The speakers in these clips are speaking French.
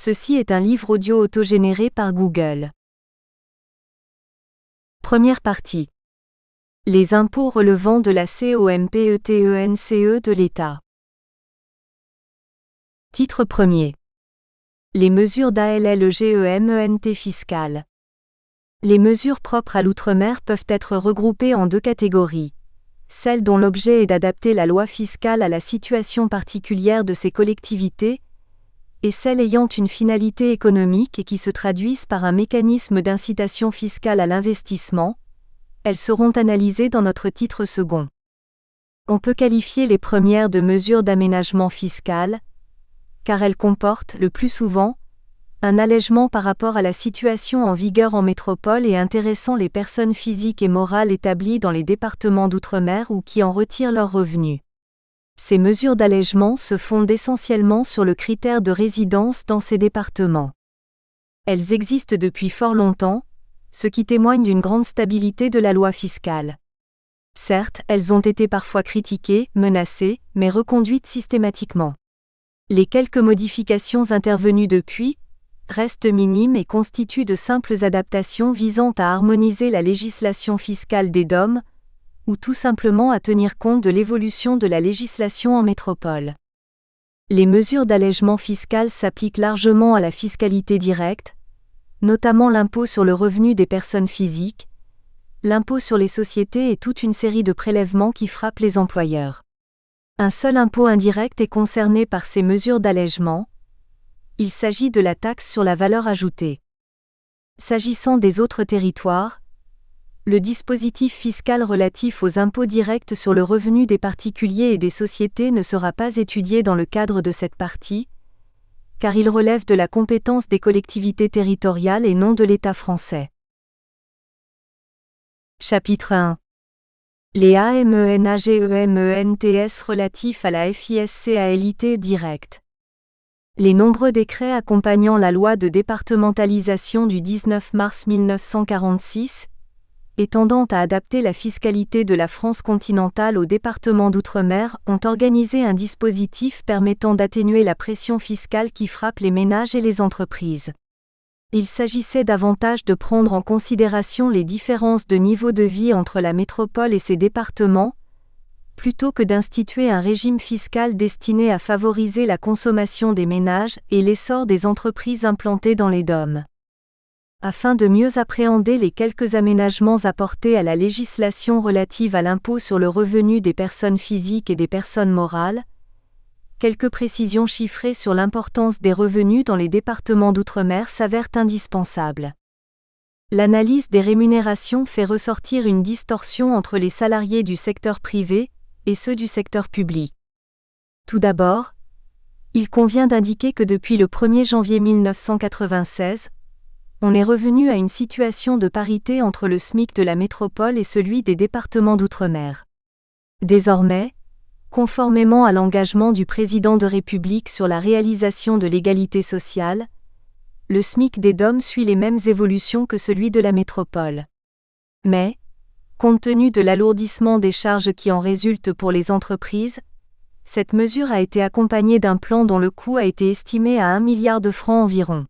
Ceci est un livre audio autogénéré par Google. Première partie. Les impôts relevant de la COMPETENCE de l'État. Titre 1er. Les mesures d'ALLEGEMENT fiscales. Les mesures propres à l'outre-mer peuvent être regroupées en deux catégories. Celles dont l'objet est d'adapter la loi fiscale à la situation particulière de ces collectivités, et celles ayant une finalité économique et qui se traduisent par un mécanisme d'incitation fiscale à l'investissement. Elles seront analysées dans notre titre second. On peut qualifier les premières de mesures d'aménagement fiscal, car elles comportent, le plus souvent, un allègement par rapport à la situation en vigueur en métropole et intéressant les personnes physiques et morales établies dans les départements d'outre-mer ou qui en retirent leurs revenus. Ces mesures d'allègement se fondent essentiellement sur le critère de résidence dans ces départements. Elles existent depuis fort longtemps, ce qui témoigne d'une grande stabilité de la loi fiscale. Certes, elles ont été parfois critiquées, menacées, mais reconduites systématiquement. Les quelques modifications intervenues depuis restent minimes et constituent de simples adaptations visant à harmoniser la législation fiscale des DOM, ou tout simplement à tenir compte de l'évolution de la législation en métropole. Les mesures d'allègement fiscal s'appliquent largement à la fiscalité directe, notamment l'impôt sur le revenu des personnes physiques, l'impôt sur les sociétés et toute une série de prélèvements qui frappent les employeurs. Un seul impôt indirect est concerné par ces mesures d'allègement. Il s'agit de la taxe sur la valeur ajoutée. S'agissant des autres territoires, le dispositif fiscal relatif aux impôts directs sur le revenu des particuliers et des sociétés ne sera pas étudié dans le cadre de cette partie, car il relève de la compétence des collectivités territoriales et non de l'État français. Chapitre 1. Les AMENAGEMENTS relatifs à la fiscalité directe. Les nombreux décrets accompagnant la loi de départementalisation du 19 mars 1946, et tendant à adapter la fiscalité de la France continentale aux départements d'outre-mer, ont organisé un dispositif permettant d'atténuer la pression fiscale qui frappe les ménages et les entreprises. Il s'agissait davantage de prendre en considération les différences de niveau de vie entre la métropole et ses départements, plutôt que d'instituer un régime fiscal destiné à favoriser la consommation des ménages et l'essor des entreprises implantées dans les DOM. Afin de mieux appréhender les quelques aménagements apportés à la législation relative à l'impôt sur le revenu des personnes physiques et des personnes morales, quelques précisions chiffrées sur l'importance des revenus dans les départements d'outre-mer s'avèrent indispensables. L'analyse des rémunérations fait ressortir une distorsion entre les salariés du secteur privé et ceux du secteur public. Tout d'abord, il convient d'indiquer que depuis le 1er janvier 1996, on est revenu à une situation de parité entre le SMIC de la métropole et celui des départements d'outre-mer. Désormais, conformément à l'engagement du président de République sur la réalisation de l'égalité sociale, le SMIC des DOM suit les mêmes évolutions que celui de la métropole. Mais, compte tenu de l'alourdissement des charges qui en résultent pour les entreprises, cette mesure a été accompagnée d'un plan dont le coût a été estimé à 1 milliard de francs environ.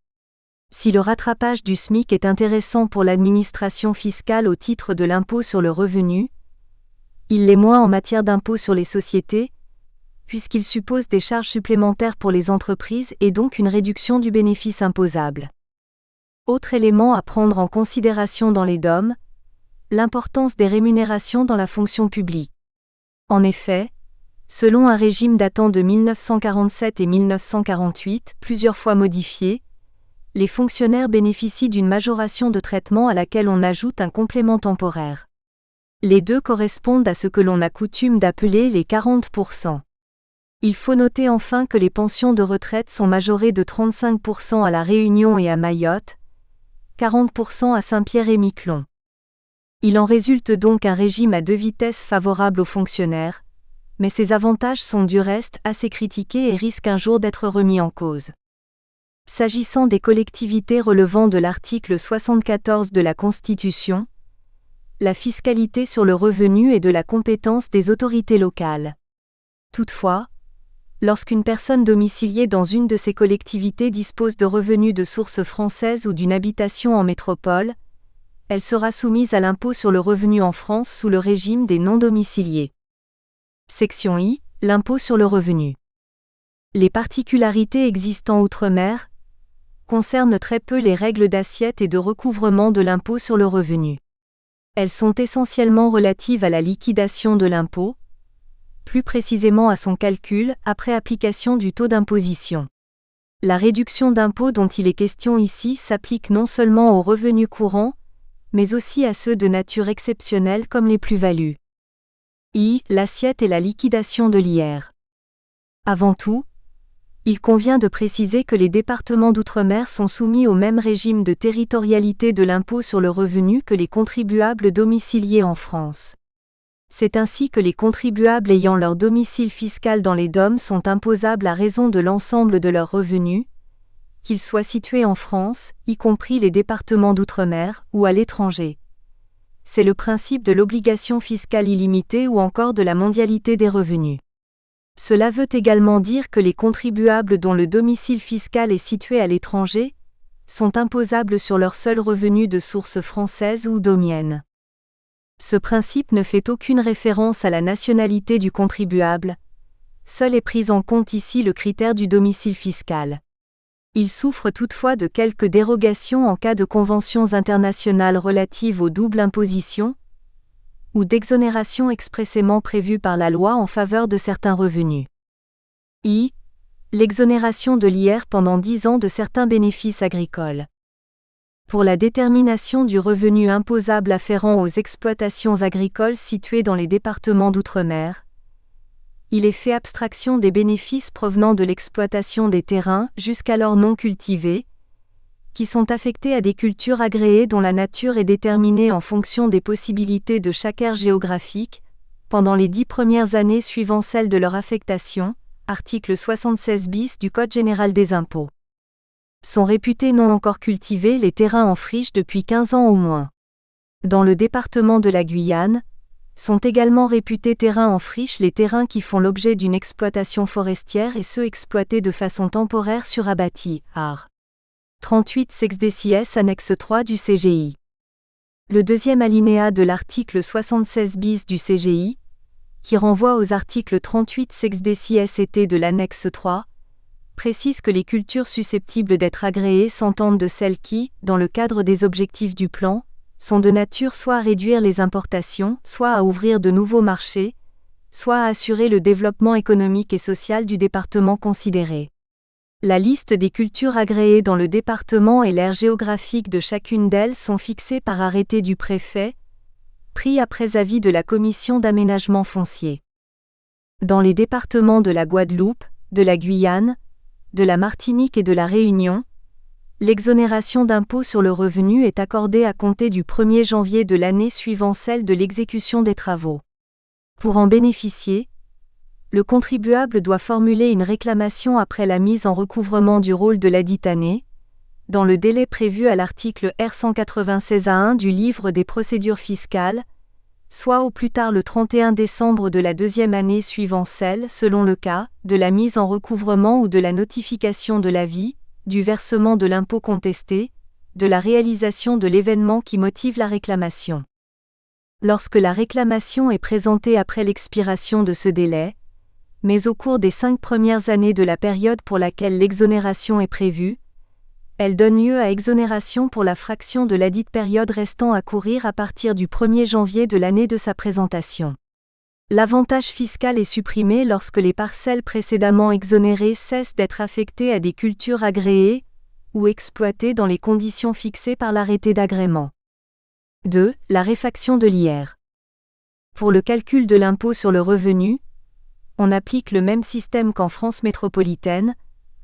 Si le rattrapage du SMIC est intéressant pour l'administration fiscale au titre de l'impôt sur le revenu, il l'est moins en matière d'impôt sur les sociétés, puisqu'il suppose des charges supplémentaires pour les entreprises et donc une réduction du bénéfice imposable. Autre élément à prendre en considération dans les DOM, l'importance des rémunérations dans la fonction publique. En effet, selon un régime datant de 1947 et 1948, plusieurs fois modifié, les fonctionnaires bénéficient d'une majoration de traitement à laquelle on ajoute un complément temporaire. Les deux correspondent à ce que l'on a coutume d'appeler les 40%. Il faut noter enfin que les pensions de retraite sont majorées de 35% à La Réunion et à Mayotte, 40% à Saint-Pierre-et-Miquelon. Il en résulte donc un régime à deux vitesses favorable aux fonctionnaires, mais ces avantages sont du reste assez critiqués et risquent un jour d'être remis en cause. S'agissant des collectivités relevant de l'article 74 de la Constitution, la fiscalité sur le revenu est de la compétence des autorités locales. Toutefois, Lorsqu'une personne domiciliée dans une de ces collectivités dispose de revenus de source française ou d'une habitation en métropole, elle sera soumise à l'impôt sur le revenu en France sous le régime des non-domiciliés. Section I. L'impôt sur le revenu. Les particularités existant outre-mer concernent très peu les règles d'assiette et de recouvrement de l'impôt sur le revenu. Elles sont essentiellement relatives à la liquidation de l'impôt, plus précisément à son calcul après application du taux d'imposition. La réduction d'impôt dont il est question ici s'applique non seulement aux revenus courants, mais aussi à ceux de nature exceptionnelle comme les plus-values. I. L'assiette et la liquidation de l'IR. Avant tout, il convient de préciser que les départements d'outre-mer sont soumis au même régime de territorialité de l'impôt sur le revenu que les contribuables domiciliés en France. C'est ainsi que les contribuables ayant leur domicile fiscal dans les DOM sont imposables à raison de l'ensemble de leurs revenus, qu'ils soient situés en France, y compris les départements d'outre-mer, ou à l'étranger. C'est le principe de l'obligation fiscale illimitée ou encore de la mondialité des revenus. Cela veut également dire que les contribuables dont le domicile fiscal est situé à l'étranger sont imposables sur leurs seuls revenus de source française ou domienne. Ce principe ne fait aucune référence à la nationalité du contribuable, seul est pris en compte ici le critère du domicile fiscal. Il souffre toutefois de quelques dérogations en cas de conventions internationales relatives aux doubles impositions ou d'exonérations expressément prévues par la loi en faveur de certains revenus. I. L'exonération de l'IR pendant 10 ans de certains bénéfices agricoles. Pour la détermination du revenu imposable afférent aux exploitations agricoles situées dans les départements d'outre-mer, il est fait abstraction des bénéfices provenant de l'exploitation des terrains jusqu'alors non cultivés, qui sont affectés à des cultures agréées dont la nature est déterminée en fonction des possibilités de chaque aire géographique, pendant les 10 premières années suivant celle de leur affectation, article 76 bis du Code général des impôts. Sont réputés non encore cultivés les terrains en friche depuis 15 ans au moins. Dans le département de la Guyane, sont également réputés terrains en friche les terrains qui font l'objet d'une exploitation forestière et ceux exploités de façon temporaire sur abattis, art. 38 sex annexe 3 du CGI. Le deuxième alinéa de l'article 76 bis du CGI, qui renvoie aux articles 38 sex et T de l'annexe 3, précise que les cultures susceptibles d'être agréées s'entendent de celles qui, dans le cadre des objectifs du plan, sont de nature soit à réduire les importations, soit à ouvrir de nouveaux marchés, soit à assurer le développement économique et social du département considéré. La liste des cultures agréées dans le département et l'aire géographique de chacune d'elles sont fixées par arrêté du préfet, pris après avis de la commission d'aménagement foncier. Dans les départements de la Guadeloupe, de la Guyane, de la Martinique et de la Réunion, l'exonération d'impôt sur le revenu est accordée à compter du 1er janvier de l'année suivant celle de l'exécution des travaux. Pour en bénéficier, le contribuable doit formuler une réclamation après la mise en recouvrement du rôle de ladite année, dans le délai prévu à l'article R196A1 du livre des procédures fiscales, soit au plus tard le 31 décembre de la deuxième année suivant celle, selon le cas, de la mise en recouvrement ou de la notification de l'avis, du versement de l'impôt contesté, de la réalisation de l'événement qui motive la réclamation. Lorsque la réclamation est présentée après l'expiration de ce délai, mais au cours des 5 premières années de la période pour laquelle l'exonération est prévue, elle donne lieu à exonération pour la fraction de ladite période restant à courir à partir du 1er janvier de l'année de sa présentation. L'avantage fiscal est supprimé lorsque les parcelles précédemment exonérées cessent d'être affectées à des cultures agréées ou exploitées dans les conditions fixées par l'arrêté d'agrément. 2. La réfaction de l'IR. Pour le calcul de l'impôt sur le revenu, on applique le même système qu'en France métropolitaine,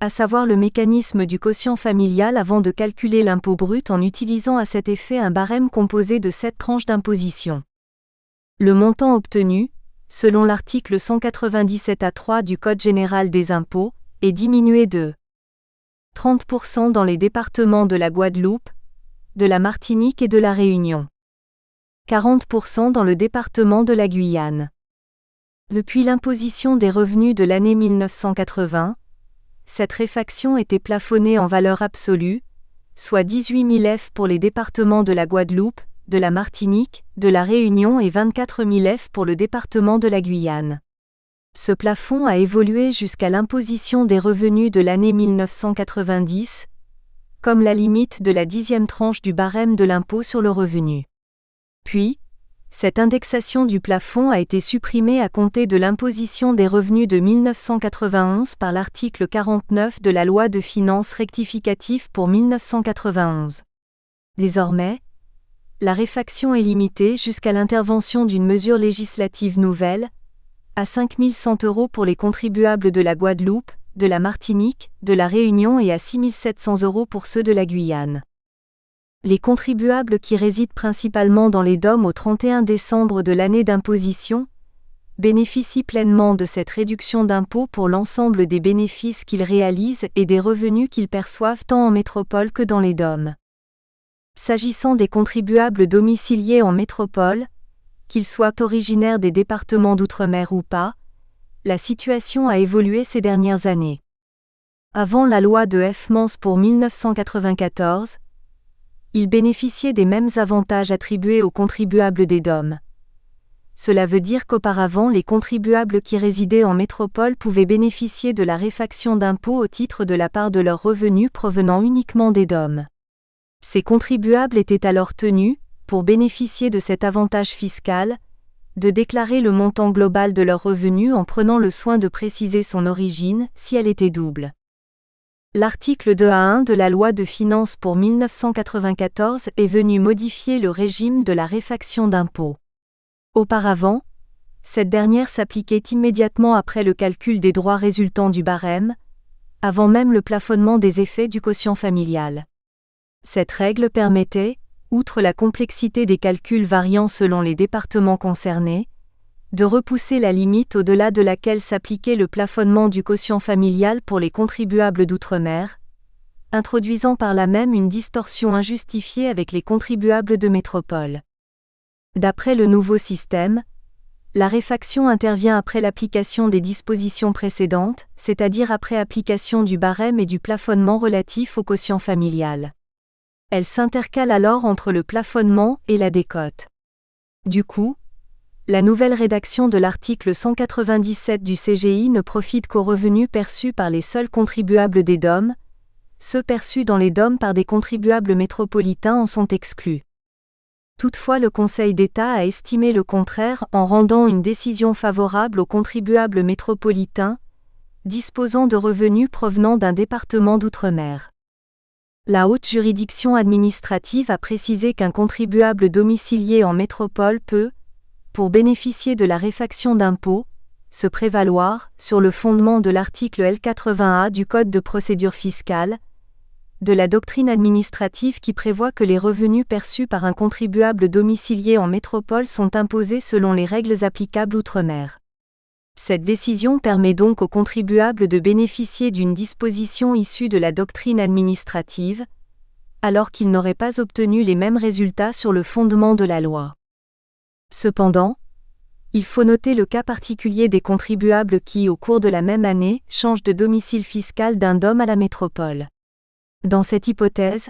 à savoir le mécanisme du quotient familial avant de calculer l'impôt brut en utilisant à cet effet un barème composé de 7 tranches d'imposition. Le montant obtenu, selon l'article 197A3 du Code général des impôts, est diminué de 30% dans les départements de la Guadeloupe, de la Martinique et de la Réunion, 40% dans le département de la Guyane, Depuis l'imposition des revenus de l'année 1980, cette réfaction était plafonnée en valeur absolue, soit 18 000 F pour les départements de la Guadeloupe, de la Martinique, de la Réunion et 24 000 F pour le département de la Guyane. Ce plafond a évolué jusqu'à l'imposition des revenus de l'année 1990, comme la limite de la 10e tranche du barème de l'impôt sur le revenu. Puis, cette indexation du plafond a été supprimée à compter de l'imposition des revenus de 1991 par l'article 49 de la loi de finances rectificative pour 1991. Désormais, la réfaction est limitée jusqu'à l'intervention d'une mesure législative nouvelle, à 5 100 € pour les contribuables de la Guadeloupe, de la Martinique, de la Réunion et à 6 700 € pour ceux de la Guyane. Les contribuables qui résident principalement dans les DOM au 31 décembre de l'année d'imposition bénéficient pleinement de cette réduction d'impôt pour l'ensemble des bénéfices qu'ils réalisent et des revenus qu'ils perçoivent tant en métropole que dans les DOM. S'agissant des contribuables domiciliés en métropole, qu'ils soient originaires des départements d'outre-mer ou pas, la situation a évolué ces dernières années. Avant la loi de F-Mans pour 1994, ils bénéficiaient des mêmes avantages attribués aux contribuables des DOM. Cela veut dire qu'auparavant les contribuables qui résidaient en métropole pouvaient bénéficier de la réfaction d'impôt au titre de la part de leurs revenus provenant uniquement des DOM. Ces contribuables étaient alors tenus, pour bénéficier de cet avantage fiscal, de déclarer le montant global de leurs revenus en prenant le soin de préciser son origine, si elle était double. L'article 2A1 de la loi de finances pour 1994 est venu modifier le régime de la réfaction d'impôt. Auparavant, cette dernière s'appliquait immédiatement après le calcul des droits résultant du barème, avant même le plafonnement des effets du quotient familial. Cette règle permettait, outre la complexité des calculs variant selon les départements concernés, de repousser la limite au-delà de laquelle s'appliquait le plafonnement du quotient familial pour les contribuables d'outre-mer, introduisant par là même une distorsion injustifiée avec les contribuables de métropole. D'après le nouveau système, la réfaction intervient après l'application des dispositions précédentes, c'est-à-dire après application du barème et du plafonnement relatif au quotient familial. Elle s'intercale alors entre le plafonnement et la décote. Du coup, la nouvelle rédaction de l'article 197 du CGI ne profite qu'aux revenus perçus par les seuls contribuables des DOM, ceux perçus dans les DOM par des contribuables métropolitains en sont exclus. Toutefois, le Conseil d'État a estimé le contraire en rendant une décision favorable aux contribuables métropolitains, disposant de revenus provenant d'un département d'outre-mer. La haute juridiction administrative a précisé qu'un contribuable domicilié en métropole peut, pour bénéficier de la réfaction d'impôt, se prévaloir, sur le fondement de l'article L80A du Code de procédure fiscale, de la doctrine administrative qui prévoit que les revenus perçus par un contribuable domicilié en métropole sont imposés selon les règles applicables outre-mer. Cette décision permet donc aux contribuables de bénéficier d'une disposition issue de la doctrine administrative, alors qu'ils n'auraient pas obtenu les mêmes résultats sur le fondement de la loi. Cependant, il faut noter le cas particulier des contribuables qui, au cours de la même année, changent de domicile fiscal d'un DOM à la métropole. Dans cette hypothèse,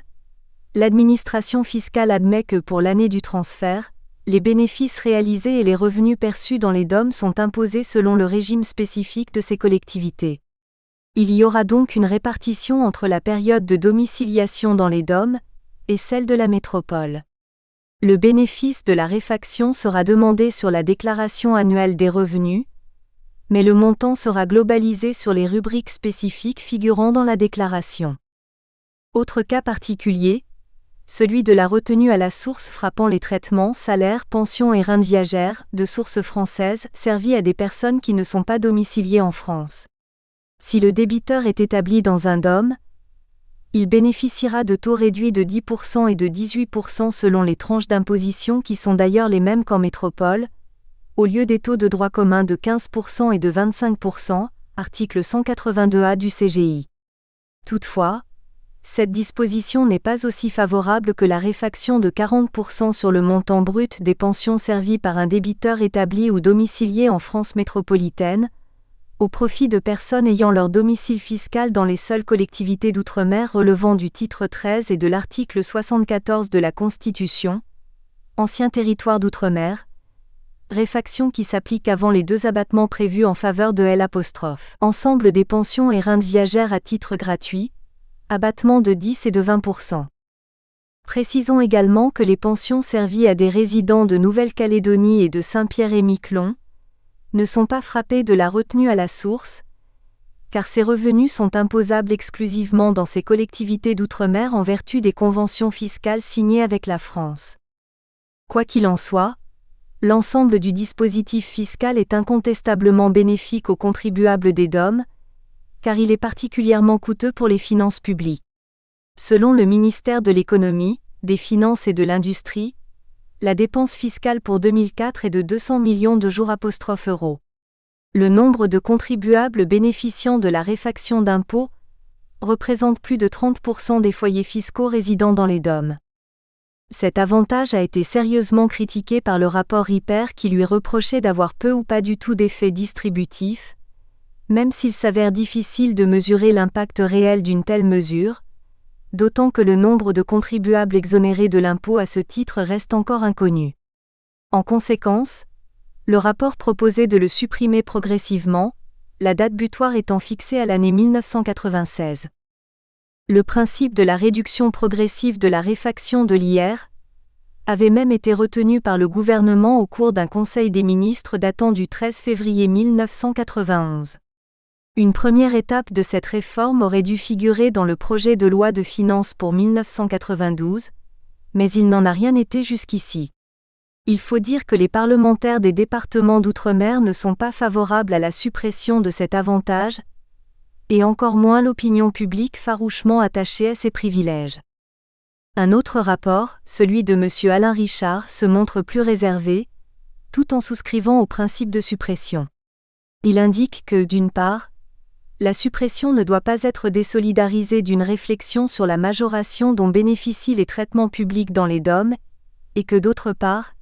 l'administration fiscale admet que pour l'année du transfert, les bénéfices réalisés et les revenus perçus dans les DOM sont imposés selon le régime spécifique de ces collectivités. Il y aura donc une répartition entre la période de domiciliation dans les DOM et celle de la métropole. Le bénéfice de la réfaction sera demandé sur la déclaration annuelle des revenus, mais le montant sera globalisé sur les rubriques spécifiques figurant dans la déclaration. Autre cas particulier, celui de la retenue à la source frappant les traitements, salaires, pensions et rentes viagères, de source française, servis à des personnes qui ne sont pas domiciliées en France. Si le débiteur est établi dans un DOM, il bénéficiera de taux réduits de 10% et de 18% selon les tranches d'imposition qui sont d'ailleurs les mêmes qu'en métropole, au lieu des taux de droit commun de 15% et de 25%, article 182A du CGI. Toutefois, cette disposition n'est pas aussi favorable que la réfaction de 40% sur le montant brut des pensions servies par un débiteur établi ou domicilié en France métropolitaine, au profit de personnes ayant leur domicile fiscal dans les seules collectivités d'outre-mer relevant du titre 13 et de l'article 74 de la Constitution, ancien territoire d'outre-mer, réfaction qui s'applique avant les 2 abattements prévus en faveur de L'. Ensemble des pensions et rentes viagères à titre gratuit, abattement de 10 et de 20%. Précisons également que les pensions servies à des résidents de Nouvelle-Calédonie et de Saint-Pierre-et-Miquelon ne sont pas frappées de la retenue à la source, car ces revenus sont imposables exclusivement dans ces collectivités d'outre-mer en vertu des conventions fiscales signées avec la France. Quoi qu'il en soit, l'ensemble du dispositif fiscal est incontestablement bénéfique aux contribuables des DOM, car il est particulièrement coûteux pour les finances publiques. Selon le ministère de l'Économie, des Finances et de l'Industrie, la dépense fiscale pour 2004 est de 200 millions de €. Le nombre de contribuables bénéficiant de la réfaction d'impôts représente plus de 30% des foyers fiscaux résidant dans les DOM. Cet avantage a été sérieusement critiqué par le rapport Ripper qui lui reprochait d'avoir peu ou pas du tout d'effet distributif, même s'il s'avère difficile de mesurer l'impact réel d'une telle mesure, d'autant que le nombre de contribuables exonérés de l'impôt à ce titre reste encore inconnu. En conséquence, le rapport proposait de le supprimer progressivement, la date butoir étant fixée à l'année 1996. Le principe de la réduction progressive de la réfaction de l'IR avait même été retenu par le gouvernement au cours d'un Conseil des ministres datant du 13 février 1991. Une première étape de cette réforme aurait dû figurer dans le projet de loi de finances pour 1992, mais il n'en a rien été jusqu'ici. Il faut dire que les parlementaires des départements d'outre-mer ne sont pas favorables à la suppression de cet avantage, et encore moins l'opinion publique farouchement attachée à ces privilèges. Un autre rapport, celui de M. Alain Richard, se montre plus réservé, tout en souscrivant au principe de suppression. Il indique que, d'une part, la suppression ne doit pas être désolidarisée d'une réflexion sur la majoration dont bénéficient les traitements publics dans les DOM, et que d'autre part,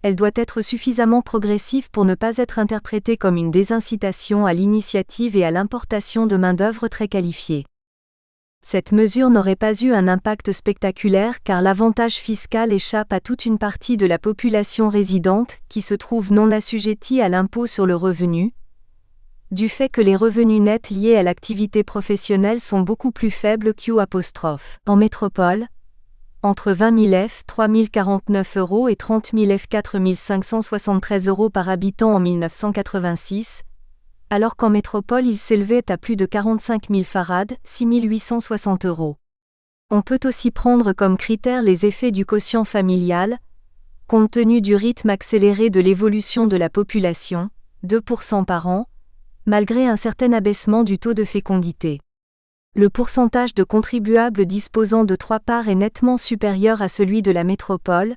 elle doit être suffisamment progressive pour ne pas être interprétée comme une désincitation à l'initiative et à l'importation de main-d'œuvre très qualifiée. Cette mesure n'aurait pas eu un impact spectaculaire car l'avantage fiscal échappe à toute une partie de la population résidente qui se trouve non assujettie à l'impôt sur le revenu, du fait que les revenus nets liés à l'activité professionnelle sont beaucoup plus faibles qu'U'. En métropole, entre 20 000 F 3 049 € et 30 000 F 4 573 € par habitant en 1986, alors qu'en métropole il s'élevait à plus de 45 000 farad, 6 860 €. On peut aussi prendre comme critère les effets du quotient familial, compte tenu du rythme accéléré de l'évolution de la population, 2% par an, malgré un certain abaissement du taux de fécondité. Le pourcentage de contribuables disposant de 3 parts est nettement supérieur à celui de la métropole,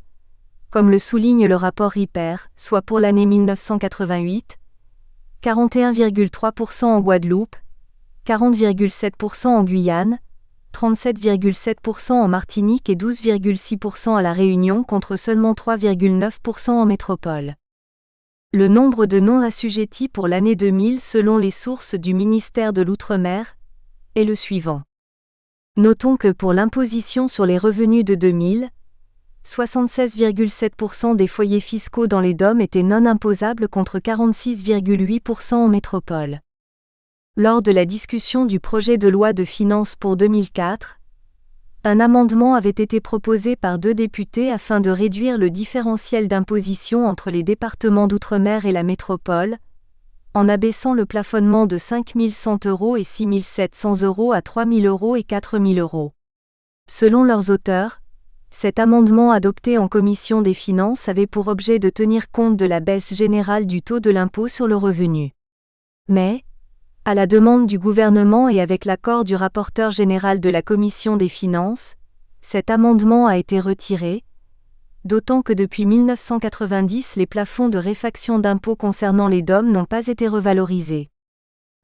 comme le souligne le rapport Ripper, soit pour l'année 1988, 41,3% en Guadeloupe, 40,7% en Guyane, 37,7% en Martinique et 12,6% à La Réunion contre seulement 3,9% en métropole. Le nombre de non-assujettis pour l'année 2000 selon les sources du ministère de l'Outre-mer est le suivant. Notons que pour l'imposition sur les revenus de 2000, 76,7% des foyers fiscaux dans les DOM étaient non imposables contre 46,8% en métropole. Lors de la discussion du projet de loi de finances pour 2004, un amendement avait été proposé par 2 députés afin de réduire le différentiel d'imposition entre les départements d'outre-mer et la métropole, en abaissant le plafonnement de 5 100 € et 6 700 € à 3 000 € et 4 000 €. Selon leurs auteurs, cet amendement adopté en commission des finances avait pour objet de tenir compte de la baisse générale du taux de l'impôt sur le revenu. Mais, à la demande du gouvernement et avec l'accord du rapporteur général de la commission des finances, cet amendement a été retiré, d'autant que depuis 1990 les plafonds de réfaction d'impôts concernant les DOM n'ont pas été revalorisés.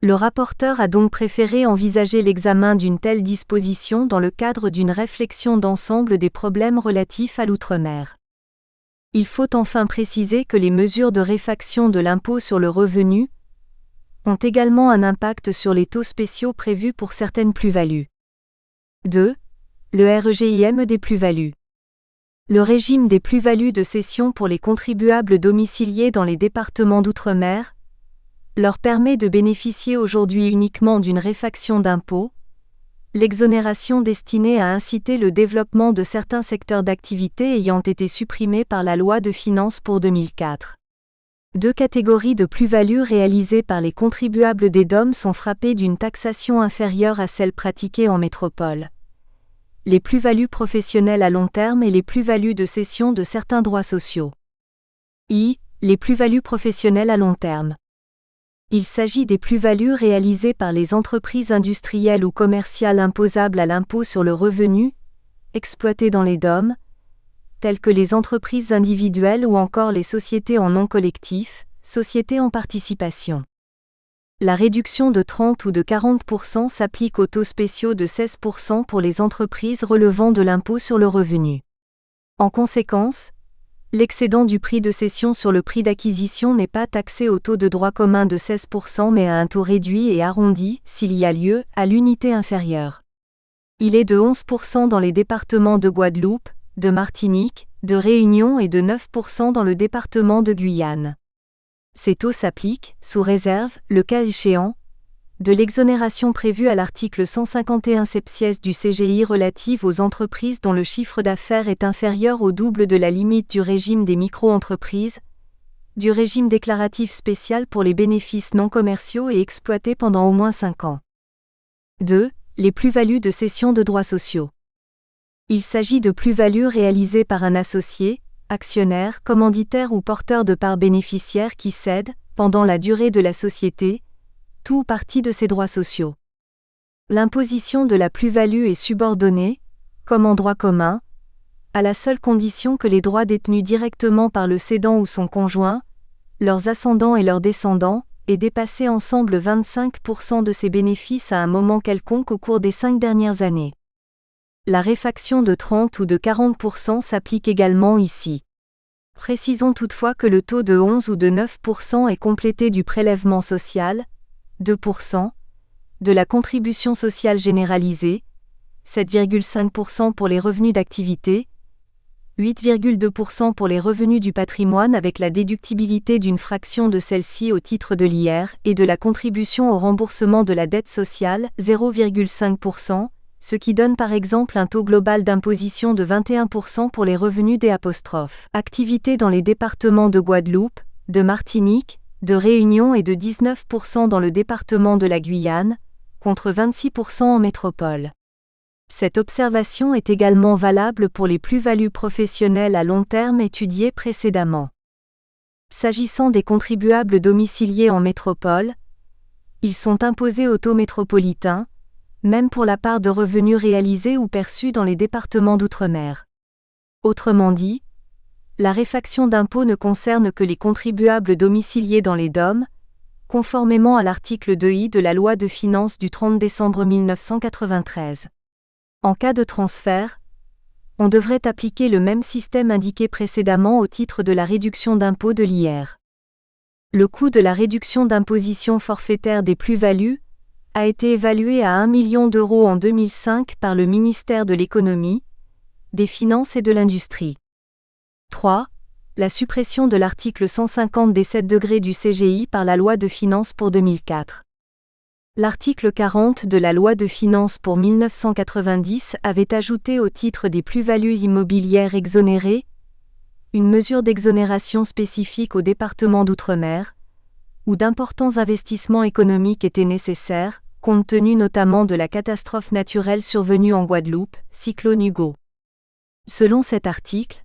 Le rapporteur a donc préféré envisager l'examen d'une telle disposition dans le cadre d'une réflexion d'ensemble des problèmes relatifs à l'outre-mer. Il faut enfin préciser que les mesures de réfaction de l'impôt sur le revenu ont également un impact sur les taux spéciaux prévus pour certaines plus-values. 2. Le régime des plus-values. Le régime des plus-values de cession pour les contribuables domiciliés dans les départements d'outre-mer leur permet de bénéficier aujourd'hui uniquement d'une réfaction d'impôt, l'exonération destinée à inciter le développement de certains secteurs d'activité ayant été supprimés par la loi de finances pour 2004. Deux catégories de plus-values réalisées par les contribuables des DOM sont frappées d'une taxation inférieure à celle pratiquée en métropole. Les plus-values professionnelles à long terme et les plus-values de cession de certains droits sociaux. Les plus-values professionnelles à long terme. Il s'agit des plus-values réalisées par les entreprises industrielles ou commerciales imposables à l'impôt sur le revenu, exploitées dans les DOM, telles que les entreprises individuelles ou encore les sociétés en nom collectif, sociétés en participation. La réduction de 30 ou de 40% s'applique aux taux spéciaux de 16% pour les entreprises relevant de l'impôt sur le revenu. En conséquence, l'excédent du prix de cession sur le prix d'acquisition n'est pas taxé au taux de droit commun de 16% mais à un taux réduit et arrondi, s'il y a lieu, à l'unité inférieure. Il est de 11% dans les départements de Guadeloupe, de Martinique, de Réunion et de 9% dans le département de Guyane. Ces taux s'appliquent, sous réserve, le cas échéant, de l'exonération prévue à l'article 151 septies du CGI relative aux entreprises dont le chiffre d'affaires est inférieur au double de la limite du régime des micro-entreprises, du régime déclaratif spécial pour les bénéfices non commerciaux et exploités pendant au moins 5 ans. 2. Les plus-values de cession de droits sociaux. Il s'agit de plus-values réalisées par un associé, actionnaire, commanditaire ou porteur de parts bénéficiaires qui cède, pendant la durée de la société, tout ou partie de ses droits sociaux. L'imposition de la plus-value est subordonnée, comme en droit commun, à la seule condition que les droits détenus directement par le cédant ou son conjoint, leurs ascendants et leurs descendants, aient dépassé ensemble 25% de ses bénéfices à un moment quelconque au cours des 5 dernières années. La réfaction de 30 ou de 40% s'applique également ici. Précisons toutefois que le taux de 11 ou de 9% est complété du prélèvement social, 2%, de la contribution sociale généralisée, 7,5% pour les revenus d'activité, 8,2% pour les revenus du patrimoine avec la déductibilité d'une fraction de celle-ci au titre de l'IR et de la contribution au remboursement de la dette sociale, 0,5%, ce qui donne par exemple un taux global d'imposition de 21% pour les revenus des activités dans les départements de Guadeloupe, de Martinique, de Réunion et de 19% dans le département de la Guyane, contre 26% en métropole. Cette observation est également valable pour les plus-values professionnelles à long terme étudiées précédemment. S'agissant des contribuables domiciliés en métropole, ils sont imposés au taux métropolitain, même pour la part de revenus réalisés ou perçus dans les départements d'outre-mer. Autrement dit, la réfaction d'impôt ne concerne que les contribuables domiciliés dans les DOM, conformément à l'article 2I de la loi de finances du 30 décembre 1993. En cas de transfert, on devrait appliquer le même système indiqué précédemment au titre de la réduction d'impôt de l'IR. Le coût de la réduction d'imposition forfaitaire des plus-values a été évalué à 1 million d'euros en 2005 par le ministère de l'Économie, des Finances et de l'Industrie. 3. La suppression de l'article 150 des 7 degrés du CGI par la loi de finances pour 2004. L'article 40 de la loi de finances pour 1990 avait ajouté au titre des plus-values immobilières exonérées une mesure d'exonération spécifique aux départements d'outre-mer, où d'importants investissements économiques étaient nécessaires, compte tenu notamment de la catastrophe naturelle survenue en Guadeloupe, cyclone Hugo. Selon cet article,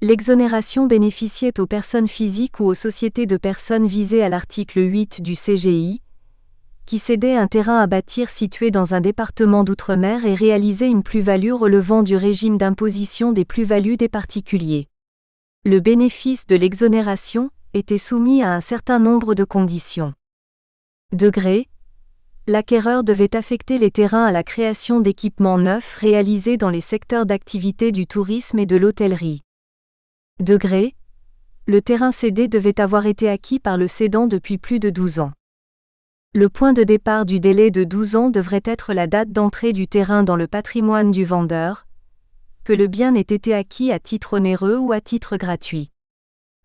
l'exonération bénéficiait aux personnes physiques ou aux sociétés de personnes visées à l'article 8 du CGI, qui cédaient un terrain à bâtir situé dans un département d'outre-mer et réalisaient une plus-value relevant du régime d'imposition des plus-values des particuliers. Le bénéfice de l'exonération était soumis à un certain nombre de conditions. Degré, l'acquéreur devait affecter les terrains à la création d'équipements neufs réalisés dans les secteurs d'activité du tourisme et de l'hôtellerie. Degré. Le terrain cédé devait avoir été acquis par le cédant depuis plus de 12 ans. Le point de départ du délai de 12 ans devrait être la date d'entrée du terrain dans le patrimoine du vendeur, que le bien n'ait été acquis à titre onéreux ou à titre gratuit.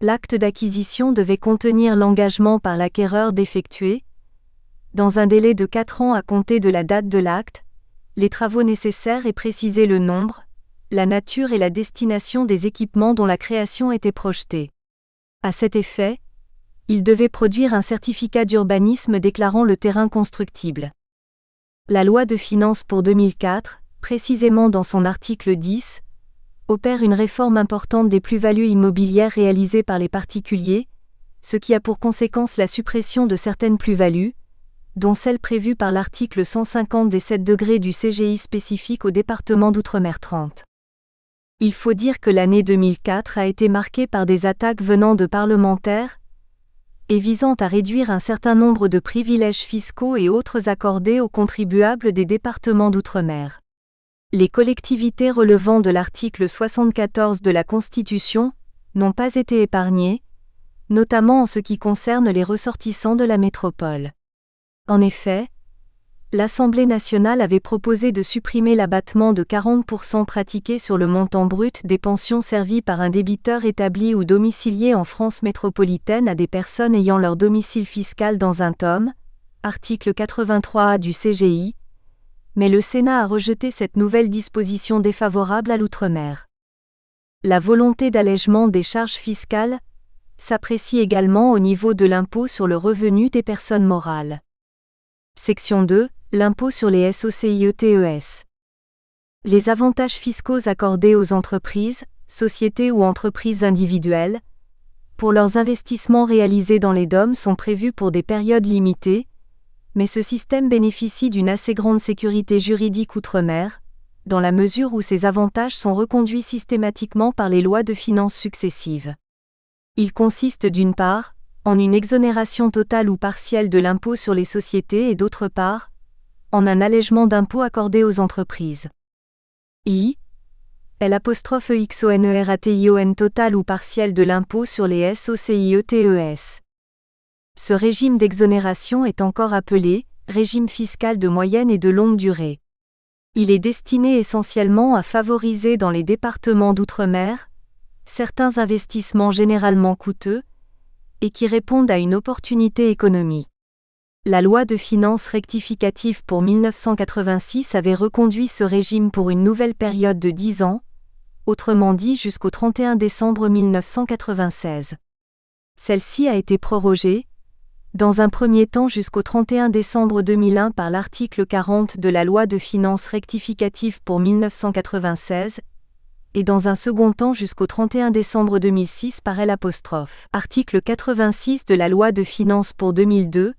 L'acte d'acquisition devait contenir l'engagement par l'acquéreur d'effectuer, dans un délai de 4 ans à compter de la date de l'acte, les travaux nécessaires et préciser le nombre, la nature et la destination des équipements dont la création était projetée. À cet effet, il devait produire un certificat d'urbanisme déclarant le terrain constructible. La loi de finances pour 2004, précisément dans son article 10, opère une réforme importante des plus-values immobilières réalisées par les particuliers, ce qui a pour conséquence la suppression de certaines plus-values, dont celles prévues par l'article 150 des 7 degrés du CGI spécifique au département d'Outre-mer 30. Il faut dire que l'année 2004 a été marquée par des attaques venant de parlementaires, et visant à réduire un certain nombre de privilèges fiscaux et autres accordés aux contribuables des départements d'outre-mer. Les collectivités relevant de l'article 74 de la Constitution n'ont pas été épargnées, notamment en ce qui concerne les ressortissants de la métropole. En effet, l'Assemblée nationale avait proposé de supprimer l'abattement de 40% pratiqué sur le montant brut des pensions servies par un débiteur établi ou domicilié en France métropolitaine à des personnes ayant leur domicile fiscal dans un TOM, article 83A du CGI, mais le Sénat a rejeté cette nouvelle disposition défavorable à l'outre-mer. La volonté d'allègement des charges fiscales s'apprécie également au niveau de l'impôt sur le revenu des personnes morales. Section 2. L'impôt sur les SOCIETES. Les avantages fiscaux accordés aux entreprises, sociétés ou entreprises individuelles, pour leurs investissements réalisés dans les DOM sont prévus pour des périodes limitées, mais ce système bénéficie d'une assez grande sécurité juridique outre-mer, dans la mesure où ces avantages sont reconduits systématiquement par les lois de finances successives. Il consiste d'une part, en une exonération totale ou partielle de l'impôt sur les sociétés et d'autre part, en un allègement d'impôts accordé aux entreprises. L'Exonération totale ou partielle de l'impôt sur les SOCIETES. Ce régime d'exonération est encore appelé régime fiscal de moyenne et de longue durée. Il est destiné essentiellement à favoriser dans les départements d'outre-mer certains investissements généralement coûteux et qui répondent à une opportunité économique. La loi de finances rectificative pour 1986 avait reconduit ce régime pour une nouvelle période de 10 ans, autrement dit jusqu'au 31 décembre 1996. Celle-ci a été prorogée, dans un premier temps jusqu'au 31 décembre 2001 par l'article 40 de la loi de finances rectificative pour 1996, et dans un second temps jusqu'au 31 décembre 2006 par l'article 86 de la loi de finances pour 2002,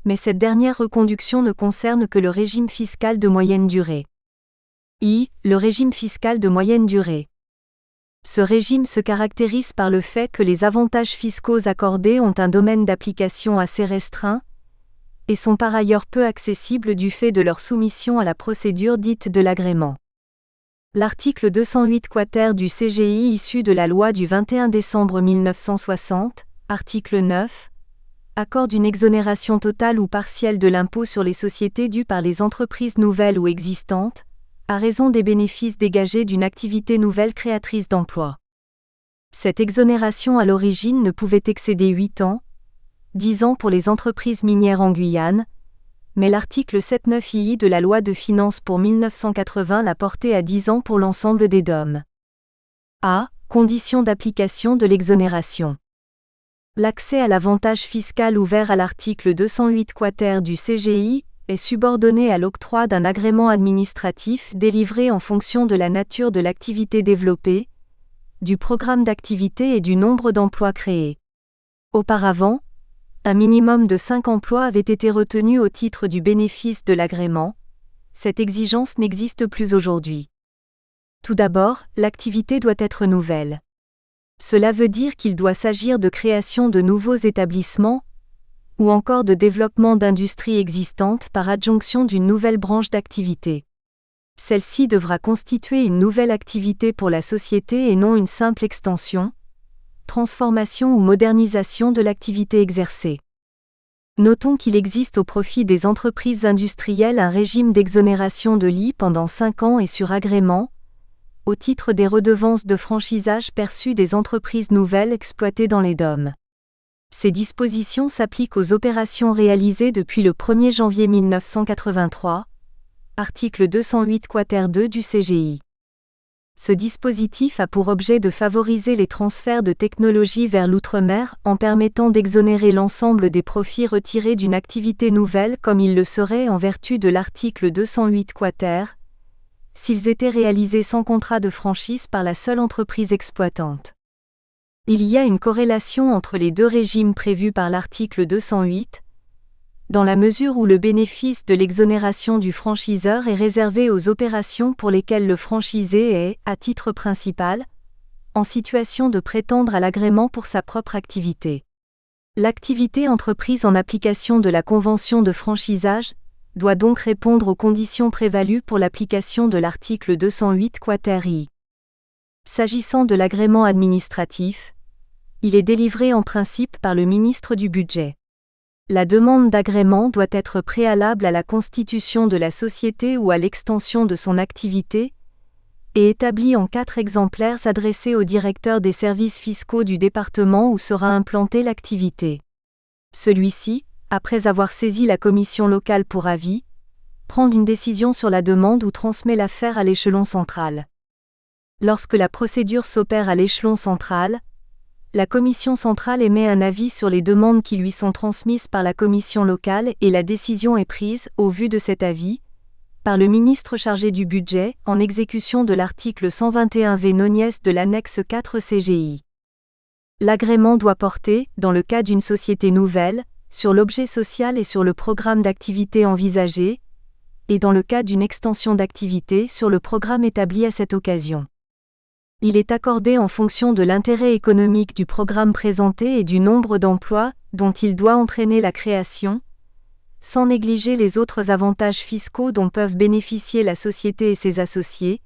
mais cette dernière reconduction ne concerne que le régime fiscal de moyenne durée. Le régime fiscal de moyenne durée. Ce régime se caractérise par le fait que les avantages fiscaux accordés ont un domaine d'application assez restreint, et sont par ailleurs peu accessibles du fait de leur soumission à la procédure dite de l'agrément. L'article 208 quater du CGI issu de la loi du 21 décembre 1960, article 9, accorde une exonération totale ou partielle de l'impôt sur les sociétés dû par les entreprises nouvelles ou existantes, à raison des bénéfices dégagés d'une activité nouvelle créatrice d'emplois. Cette exonération à l'origine ne pouvait excéder 8 ans, 10 ans pour les entreprises minières en Guyane, mais l'article 7.9 II de la loi de finances pour 1980 l'a porté à 10 ans pour l'ensemble des DOM. Conditions d'application de l'exonération. L'accès à l'avantage fiscal ouvert à l'article 208 quater du CGI est subordonné à l'octroi d'un agrément administratif délivré en fonction de la nature de l'activité développée, du programme d'activité et du nombre d'emplois créés. Auparavant, un minimum de 5 emplois avait été retenu au titre du bénéfice de l'agrément. Cette exigence n'existe plus aujourd'hui. Tout d'abord, l'activité doit être nouvelle. Cela veut dire qu'il doit s'agir de création de nouveaux établissements, ou encore de développement d'industries existantes par adjonction d'une nouvelle branche d'activité. Celle-ci devra constituer une nouvelle activité pour la société et non une simple extension, transformation ou modernisation de l'activité exercée. Notons qu'il existe au profit des entreprises industrielles un régime d'exonération de l'IS pendant 5 ans et sur agrément, au titre des redevances de franchisage perçues des entreprises nouvelles exploitées dans les DOM. Ces dispositions s'appliquent aux opérations réalisées depuis le 1er janvier 1983, article 208 quater 2 du CGI. Ce dispositif a pour objet de favoriser les transferts de technologies vers l'outre-mer en permettant d'exonérer l'ensemble des profits retirés d'une activité nouvelle comme il le serait en vertu de l'article 208 quater, s'ils étaient réalisés sans contrat de franchise par la seule entreprise exploitante. Il y a une corrélation entre les deux régimes prévus par l'article 208, dans la mesure où le bénéfice de l'exonération du franchiseur est réservé aux opérations pour lesquelles le franchisé est, à titre principal, en situation de prétendre à l'agrément pour sa propre activité. L'activité entreprise en application de la convention de franchisage doit donc répondre aux conditions prévalues pour l'application de l'article 208 quater I. S'agissant de l'agrément administratif, il est délivré en principe par le ministre du Budget. La demande d'agrément doit être préalable à la constitution de la société ou à l'extension de son activité, et établie en 4 exemplaires adressés au directeur des services fiscaux du département où sera implantée l'activité. Celui-ci, après avoir saisi la commission locale pour avis, prend une décision sur la demande ou transmet l'affaire à l'échelon central. Lorsque la procédure s'opère à l'échelon central, la commission centrale émet un avis sur les demandes qui lui sont transmises par la commission locale et la décision est prise, au vu de cet avis, par le ministre chargé du budget, en exécution de l'article 121 V nonies de l'annexe 4 CGI. L'agrément doit porter, dans le cas d'une société nouvelle, sur l'objet social et sur le programme d'activité envisagé, et dans le cas d'une extension d'activité sur le programme établi à cette occasion. Il est accordé en fonction de l'intérêt économique du programme présenté et du nombre d'emplois dont il doit entraîner la création, sans négliger les autres avantages fiscaux dont peuvent bénéficier la société et ses associés,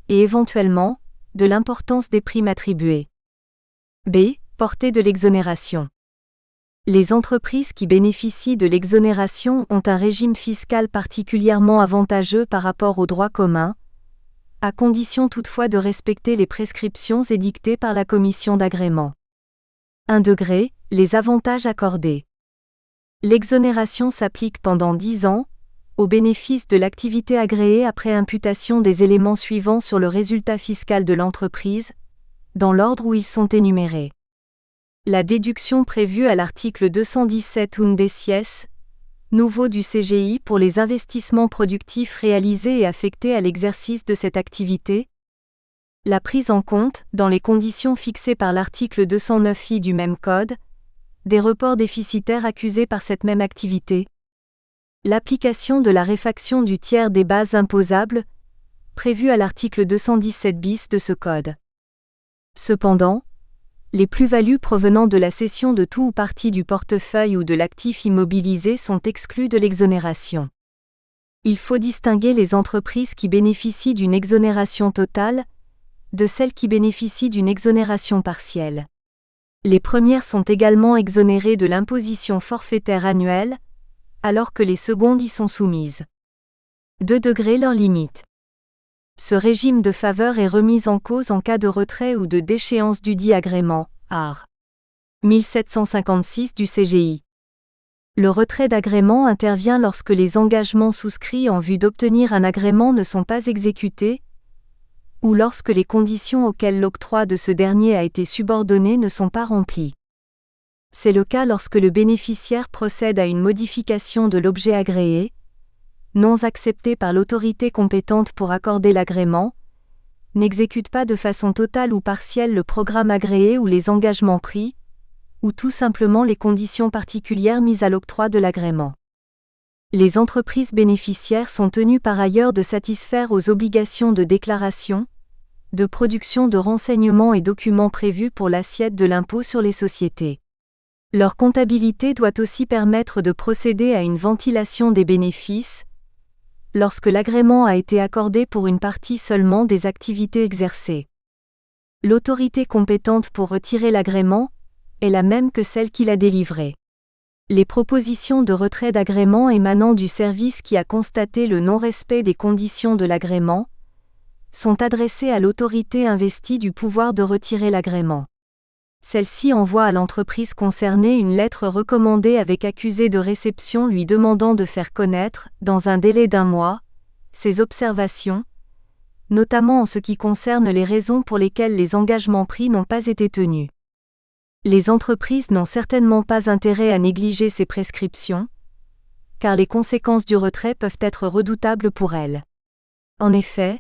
et éventuellement, de l'importance des primes attribuées. B. Portée de l'exonération. Les entreprises qui bénéficient de l'exonération ont un régime fiscal particulièrement avantageux par rapport au droit commun, à condition toutefois de respecter les prescriptions édictées par la commission d'agrément. 1 degré, les avantages accordés. L'exonération s'applique pendant 10 ans, au bénéfice de l'activité agréée après imputation des éléments suivants sur le résultat fiscal de l'entreprise, dans l'ordre où ils sont énumérés. La déduction prévue à l'article 217 undecies, nouveau du CGI pour les investissements productifs réalisés et affectés à l'exercice de cette activité. La prise en compte, dans les conditions fixées par l'article 209I du même code, des reports déficitaires accusés par cette même activité. L'application de la réfaction du tiers des bases imposables, prévue à l'article 217 bis de ce code. Cependant, les plus-values provenant de la cession de tout ou partie du portefeuille ou de l'actif immobilisé sont exclues de l'exonération. Il faut distinguer les entreprises qui bénéficient d'une exonération totale de celles qui bénéficient d'une exonération partielle. Les premières sont également exonérées de l'imposition forfaitaire annuelle, alors que les secondes y sont soumises. 2 degrés leur limite. Ce régime de faveur est remis en cause en cas de retrait ou de déchéance dudit agrément, art. 1756 du CGI. Le retrait d'agrément intervient lorsque les engagements souscrits en vue d'obtenir un agrément ne sont pas exécutés, ou lorsque les conditions auxquelles l'octroi de ce dernier a été subordonné ne sont pas remplies. C'est le cas lorsque le bénéficiaire procède à une modification de l'objet agréé, non accepté par l'autorité compétente pour accorder l'agrément, n'exécute pas de façon totale ou partielle le programme agréé ou les engagements pris, ou tout simplement les conditions particulières mises à l'octroi de l'agrément. Les entreprises bénéficiaires sont tenues par ailleurs de satisfaire aux obligations de déclaration, de production de renseignements et documents prévus pour l'assiette de l'impôt sur les sociétés. Leur comptabilité doit aussi permettre de procéder à une ventilation des bénéfices, lorsque l'agrément a été accordé pour une partie seulement des activités exercées. L'autorité compétente pour retirer l'agrément est la même que celle qui l'a délivré. Les propositions de retrait d'agrément émanant du service qui a constaté le non-respect des conditions de l'agrément sont adressées à l'autorité investie du pouvoir de retirer l'agrément. Celle-ci envoie à l'entreprise concernée une lettre recommandée avec accusé de réception lui demandant de faire connaître, dans un délai d'1 mois, ses observations, notamment en ce qui concerne les raisons pour lesquelles les engagements pris n'ont pas été tenus. Les entreprises n'ont certainement pas intérêt à négliger ces prescriptions, car les conséquences du retrait peuvent être redoutables pour elles. En effet,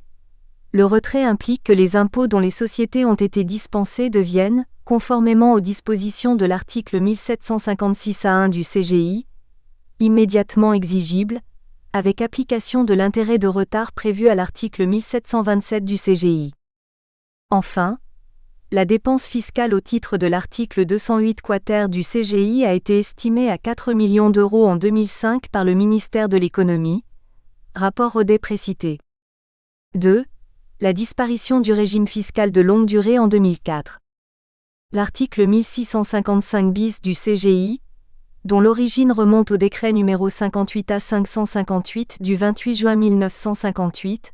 le retrait implique que les impôts dont les sociétés ont été dispensées deviennent, conformément aux dispositions de l'article 1756A1 du CGI, immédiatement exigibles, avec application de l'intérêt de retard prévu à l'article 1727 du CGI. Enfin, la dépense fiscale au titre de l'article 208 quater du CGI a été estimée à 4 millions d'euros en 2005 par le ministère de l'Économie, rapport Audet précité. 2. La disparition du régime fiscal de longue durée en 2004. L'article 1655 bis du CGI, dont l'origine remonte au décret numéro 58A 558 du 28 juin 1958,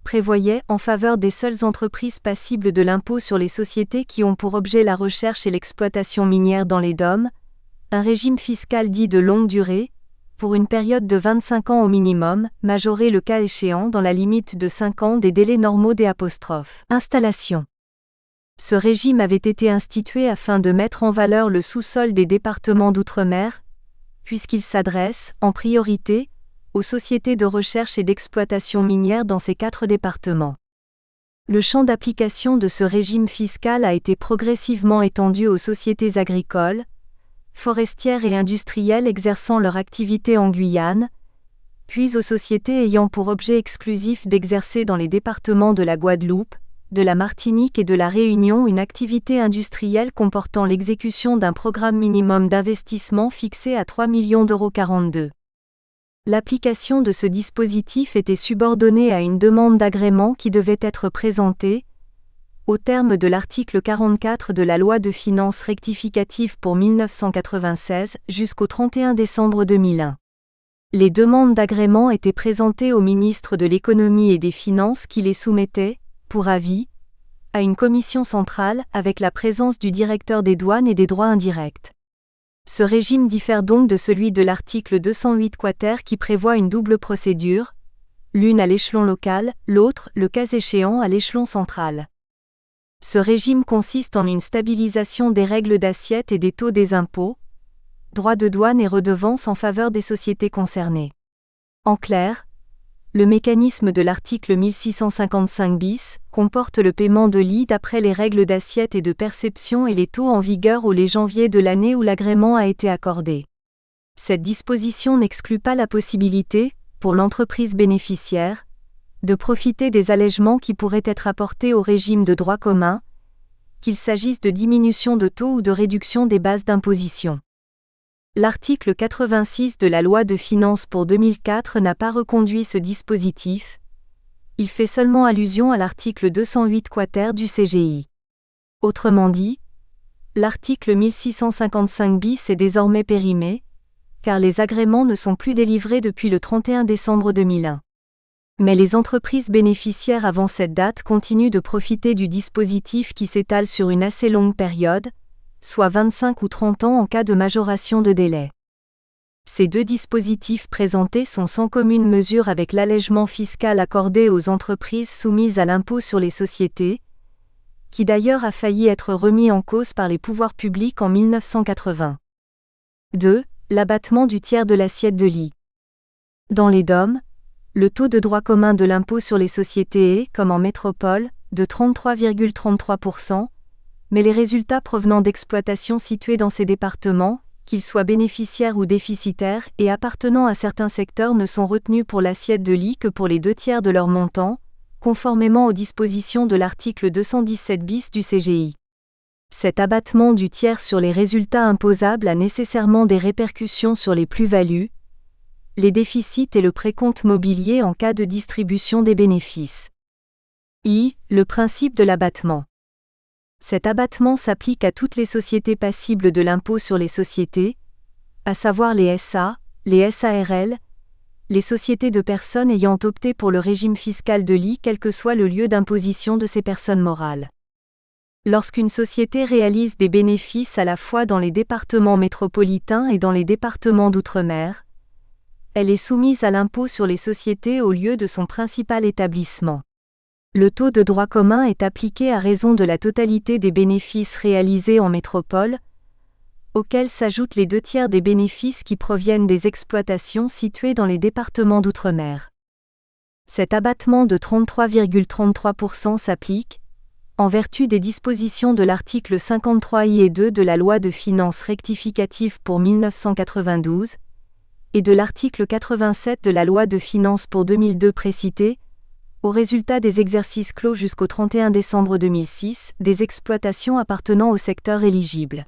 prévoyait, en faveur des seules entreprises passibles de l'impôt sur les sociétés qui ont pour objet la recherche et l'exploitation minière dans les DOM, un régime fiscal dit de longue durée, pour une période de 25 ans au minimum, majoré le cas échéant dans la limite de 5 ans des délais normaux des installations. Ce régime avait été institué afin de mettre en valeur le sous-sol des départements d'outre-mer, puisqu'il s'adresse, en priorité, aux sociétés de recherche et d'exploitation minière dans ces 4 départements. Le champ d'application de ce régime fiscal a été progressivement étendu aux sociétés agricoles, forestières et industrielles exerçant leur activité en Guyane, puis aux sociétés ayant pour objet exclusif d'exercer dans les départements de la Guadeloupe, de la Martinique et de la Réunion une activité industrielle comportant l'exécution d'un programme minimum d'investissement fixé à 3 millions d'euros 42. L'application de ce dispositif était subordonnée à une demande d'agrément qui devait être présentée, au terme de l'article 44 de la loi de finances rectificative pour 1996 jusqu'au 31 décembre 2001. Les demandes d'agrément étaient présentées au ministre de l'Économie et des Finances qui les soumettait, pour avis, à une commission centrale avec la présence du directeur des douanes et des droits indirects. Ce régime diffère donc de celui de l'article 208 quater qui prévoit une double procédure, l'une à l'échelon local, l'autre, le cas échéant, à l'échelon central. Ce régime consiste en une stabilisation des règles d'assiette et des taux des impôts, droits de douane et redevances en faveur des sociétés concernées. En clair, le mécanisme de l'article 1655 bis comporte le paiement de l'ID d'après les règles d'assiette et de perception et les taux en vigueur au janvier de l'année où l'agrément a été accordé. Cette disposition n'exclut pas la possibilité, pour l'entreprise bénéficiaire, de profiter des allègements qui pourraient être apportés au régime de droit commun, qu'il s'agisse de diminution de taux ou de réduction des bases d'imposition. L'article 86 de la loi de finances pour 2004 n'a pas reconduit ce dispositif, il fait seulement allusion à l'article 208 quater du CGI. Autrement dit, l'article 1655 bis est désormais périmé, car les agréments ne sont plus délivrés depuis le 31 décembre 2001. Mais les entreprises bénéficiaires avant cette date continuent de profiter du dispositif qui s'étale sur une assez longue période, soit 25 ou 30 ans en cas de majoration de délai. Ces deux dispositifs présentés sont sans commune mesure avec l'allègement fiscal accordé aux entreprises soumises à l'impôt sur les sociétés, qui d'ailleurs a failli être remis en cause par les pouvoirs publics en 1980. 2. L'abattement du tiers de l'assiette de l'I. Dans les DOM, le taux de droit commun de l'impôt sur les sociétés est, comme en métropole, de 33,33%, mais les résultats provenant d'exploitations situées dans ces départements, qu'ils soient bénéficiaires ou déficitaires et appartenant à certains secteurs ne sont retenus pour l'assiette de l'I que pour les 2/3 de leur montant, conformément aux dispositions de l'article 217 bis du CGI. Cet abattement du tiers sur les résultats imposables a nécessairement des répercussions sur les plus-values, les déficits et le précompte mobilier en cas de distribution des bénéfices. Le principe de l'abattement. Cet abattement s'applique à toutes les sociétés passibles de l'impôt sur les sociétés, à savoir les SA, les SARL, les sociétés de personnes ayant opté pour le régime fiscal de l'I quel que soit le lieu d'imposition de ces personnes morales. Lorsqu'une société réalise des bénéfices à la fois dans les départements métropolitains et dans les départements d'outre-mer, elle est soumise à l'impôt sur les sociétés au lieu de son principal établissement. Le taux de droit commun est appliqué à raison de la totalité des bénéfices réalisés en métropole, auxquels s'ajoutent les 2/3 des bénéfices qui proviennent des exploitations situées dans les départements d'outre-mer. Cet abattement de 33,33% s'applique, en vertu des dispositions de l'article 53I et 2 de la loi de finances rectificative pour 1992, et de l'article 87 de la loi de finances pour 2002 précitée, au résultat des exercices clos jusqu'au 31 décembre 2006, des exploitations appartenant au secteur éligible.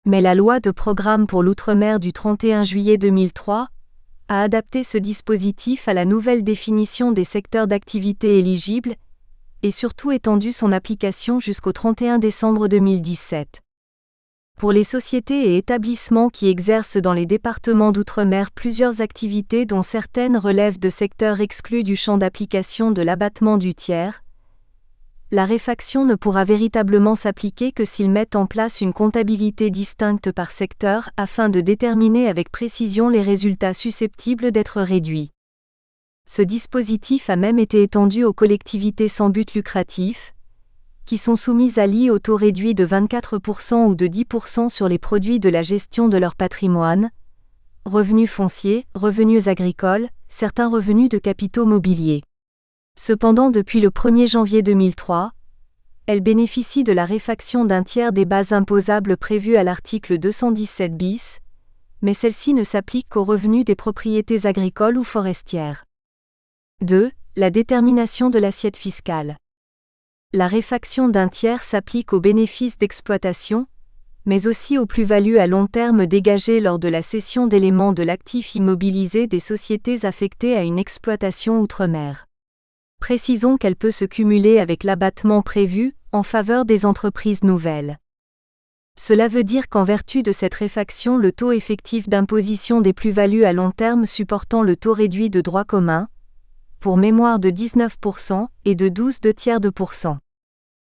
Mais la loi de programme pour l'outre-mer du 31 juillet 2003 a adapté ce dispositif à la nouvelle définition des secteurs d'activité éligibles et surtout étendu son application jusqu'au 31 décembre 2017. Pour les sociétés et établissements qui exercent dans les départements d'outre-mer plusieurs activités dont certaines relèvent de secteurs exclus du champ d'application de l'abattement du tiers, la réfaction ne pourra véritablement s'appliquer que s'ils mettent en place une comptabilité distincte par secteur afin de déterminer avec précision les résultats susceptibles d'être réduits. Ce dispositif a même été étendu aux collectivités sans but lucratif, qui sont soumises à l'I au taux réduit de 24% ou de 10% sur les produits de la gestion de leur patrimoine, revenus fonciers, revenus agricoles, certains revenus de capitaux mobiliers. Cependant depuis le 1er janvier 2003, elles bénéficient de la réfaction d'un tiers des bases imposables prévues à l'article 217 bis, mais celle-ci ne s'applique qu'aux revenus des propriétés agricoles ou forestières. 2. La détermination de l'assiette fiscale. La réfaction d'un tiers s'applique aux bénéfices d'exploitation, mais aussi aux plus-values à long terme dégagées lors de la cession d'éléments de l'actif immobilisé des sociétés affectées à une exploitation outre-mer. Précisons qu'elle peut se cumuler avec l'abattement prévu en faveur des entreprises nouvelles. Cela veut dire qu'en vertu de cette réfaction, le taux effectif d'imposition des plus-values à long terme supportant le taux réduit de droit commun, pour mémoire de 19% et de 12,2%.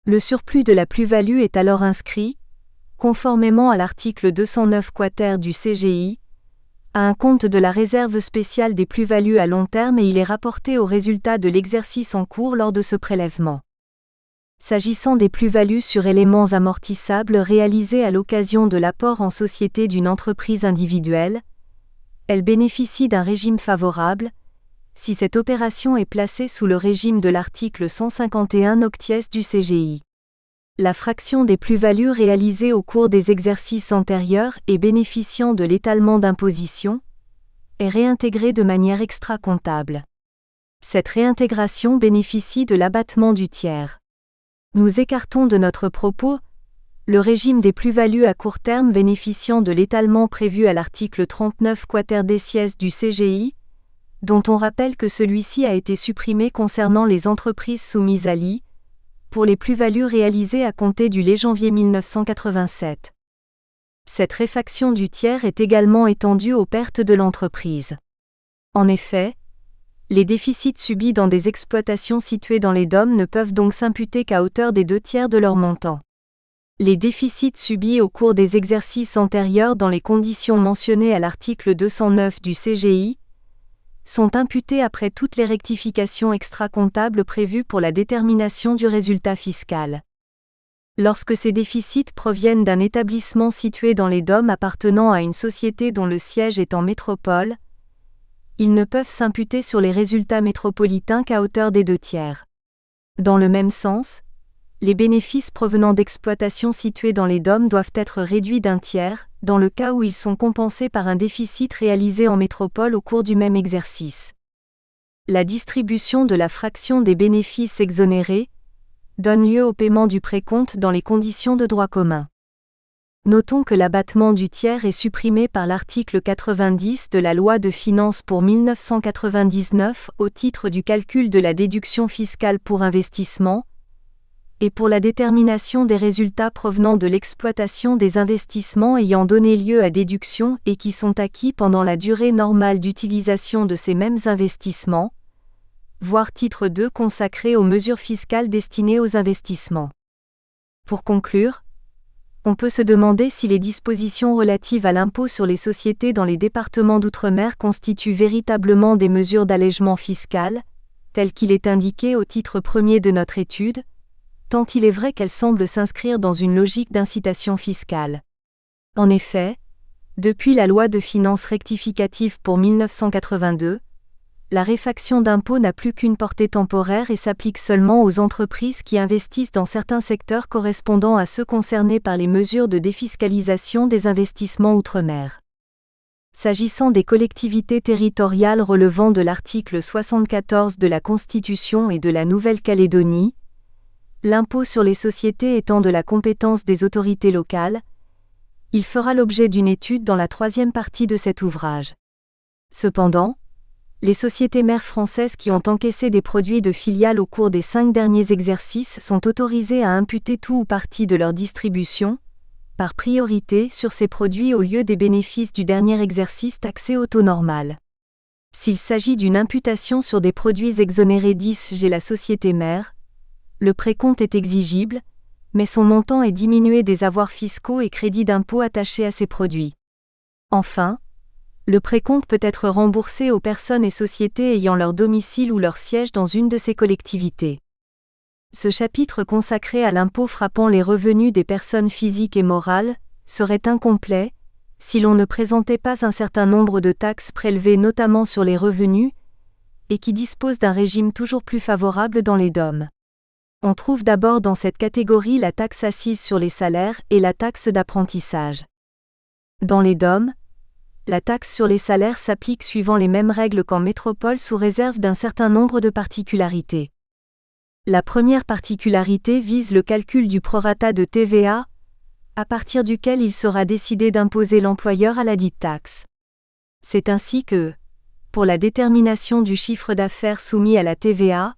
Le surplus de la plus-value est alors inscrit, conformément à l'article 209 quater du CGI, à un compte de la réserve spéciale des plus-values à long terme et il est rapporté au résultat de l'exercice en cours lors de ce prélèvement. S'agissant des plus-values sur éléments amortissables réalisées à l'occasion de l'apport en société d'une entreprise individuelle, elles bénéficient d'un régime favorable, si cette opération est placée sous le régime de l'article 151 octies du CGI. La fraction des plus-values réalisées au cours des exercices antérieurs et bénéficiant de l'étalement d'imposition est réintégrée de manière extra-comptable. Cette réintégration bénéficie de l'abattement du tiers. Nous écartons de notre propos le régime des plus-values à court terme bénéficiant de l'étalement prévu à l'article 39 quater decies du CGI, dont on rappelle que celui-ci a été supprimé concernant les entreprises soumises à l'I, pour les plus-values réalisées à compter du 1er janvier 1987. Cette réfaction du tiers est également étendue aux pertes de l'entreprise. En effet, les déficits subis dans des exploitations situées dans les DOM ne peuvent donc s'imputer qu'à hauteur des 2/3 de leur montant. Les déficits subis au cours des exercices antérieurs dans les conditions mentionnées à l'article 209 du CGI sont imputés après toutes les rectifications extra-comptables prévues pour la détermination du résultat fiscal. Lorsque ces déficits proviennent d'un établissement situé dans les DOM appartenant à une société dont le siège est en métropole, ils ne peuvent s'imputer sur les résultats métropolitains qu'à hauteur des 2/3. Dans le même sens, les bénéfices provenant d'exploitations situées dans les DOM doivent être réduits d'1/3, dans le cas où ils sont compensés par un déficit réalisé en métropole au cours du même exercice. La distribution de la fraction des bénéfices exonérés, donne lieu au paiement du précompte dans les conditions de droit commun. Notons que l'abattement du tiers est supprimé par l'article 90 de la loi de finances pour 1999 au titre du calcul de la déduction fiscale pour investissement, et pour la détermination des résultats provenant de l'exploitation des investissements ayant donné lieu à déduction et qui sont acquis pendant la durée normale d'utilisation de ces mêmes investissements, voir titre 2 consacré aux mesures fiscales destinées aux investissements. Pour conclure, on peut se demander si les dispositions relatives à l'impôt sur les sociétés dans les départements d'outre-mer constituent véritablement des mesures d'allègement fiscal, tel qu'il est indiqué au titre premier de notre étude, tant il est vrai qu'elles semblent s'inscrire dans une logique d'incitation fiscale. En effet, depuis la loi de finances rectificative pour 1982, la réfaction d'impôt n'a plus qu'une portée temporaire et s'applique seulement aux entreprises qui investissent dans certains secteurs correspondant à ceux concernés par les mesures de défiscalisation des investissements outre-mer. S'agissant des collectivités territoriales relevant de l'article 74 de la Constitution et de la Nouvelle-Calédonie, l'impôt sur les sociétés étant de la compétence des autorités locales, il fera l'objet d'une étude dans la troisième partie de cet ouvrage. Cependant, les sociétés mères françaises qui ont encaissé des produits de filiales au cours des 5 derniers exercices sont autorisées à imputer tout ou partie de leur distribution, par priorité sur ces produits au lieu des bénéfices du dernier exercice taxés au taux normal. S'il s'agit d'une imputation sur des produits exonérés d'ISG la société mère, le précompte est exigible, mais son montant est diminué des avoirs fiscaux et crédits d'impôt attachés à ces produits. Enfin, le précompte peut être remboursé aux personnes et sociétés ayant leur domicile ou leur siège dans une de ces collectivités. Ce chapitre consacré à l'impôt frappant les revenus des personnes physiques et morales serait incomplet si l'on ne présentait pas un certain nombre de taxes prélevées notamment sur les revenus et qui disposent d'un régime toujours plus favorable dans les DOM. On trouve d'abord dans cette catégorie la taxe assise sur les salaires et la taxe d'apprentissage. Dans les DOM, la taxe sur les salaires s'applique suivant les mêmes règles qu'en métropole sous réserve d'un certain nombre de particularités. La première particularité vise le calcul du prorata de TVA, à partir duquel il sera décidé d'imposer l'employeur à ladite taxe. C'est ainsi que, pour la détermination du chiffre d'affaires soumis à la TVA,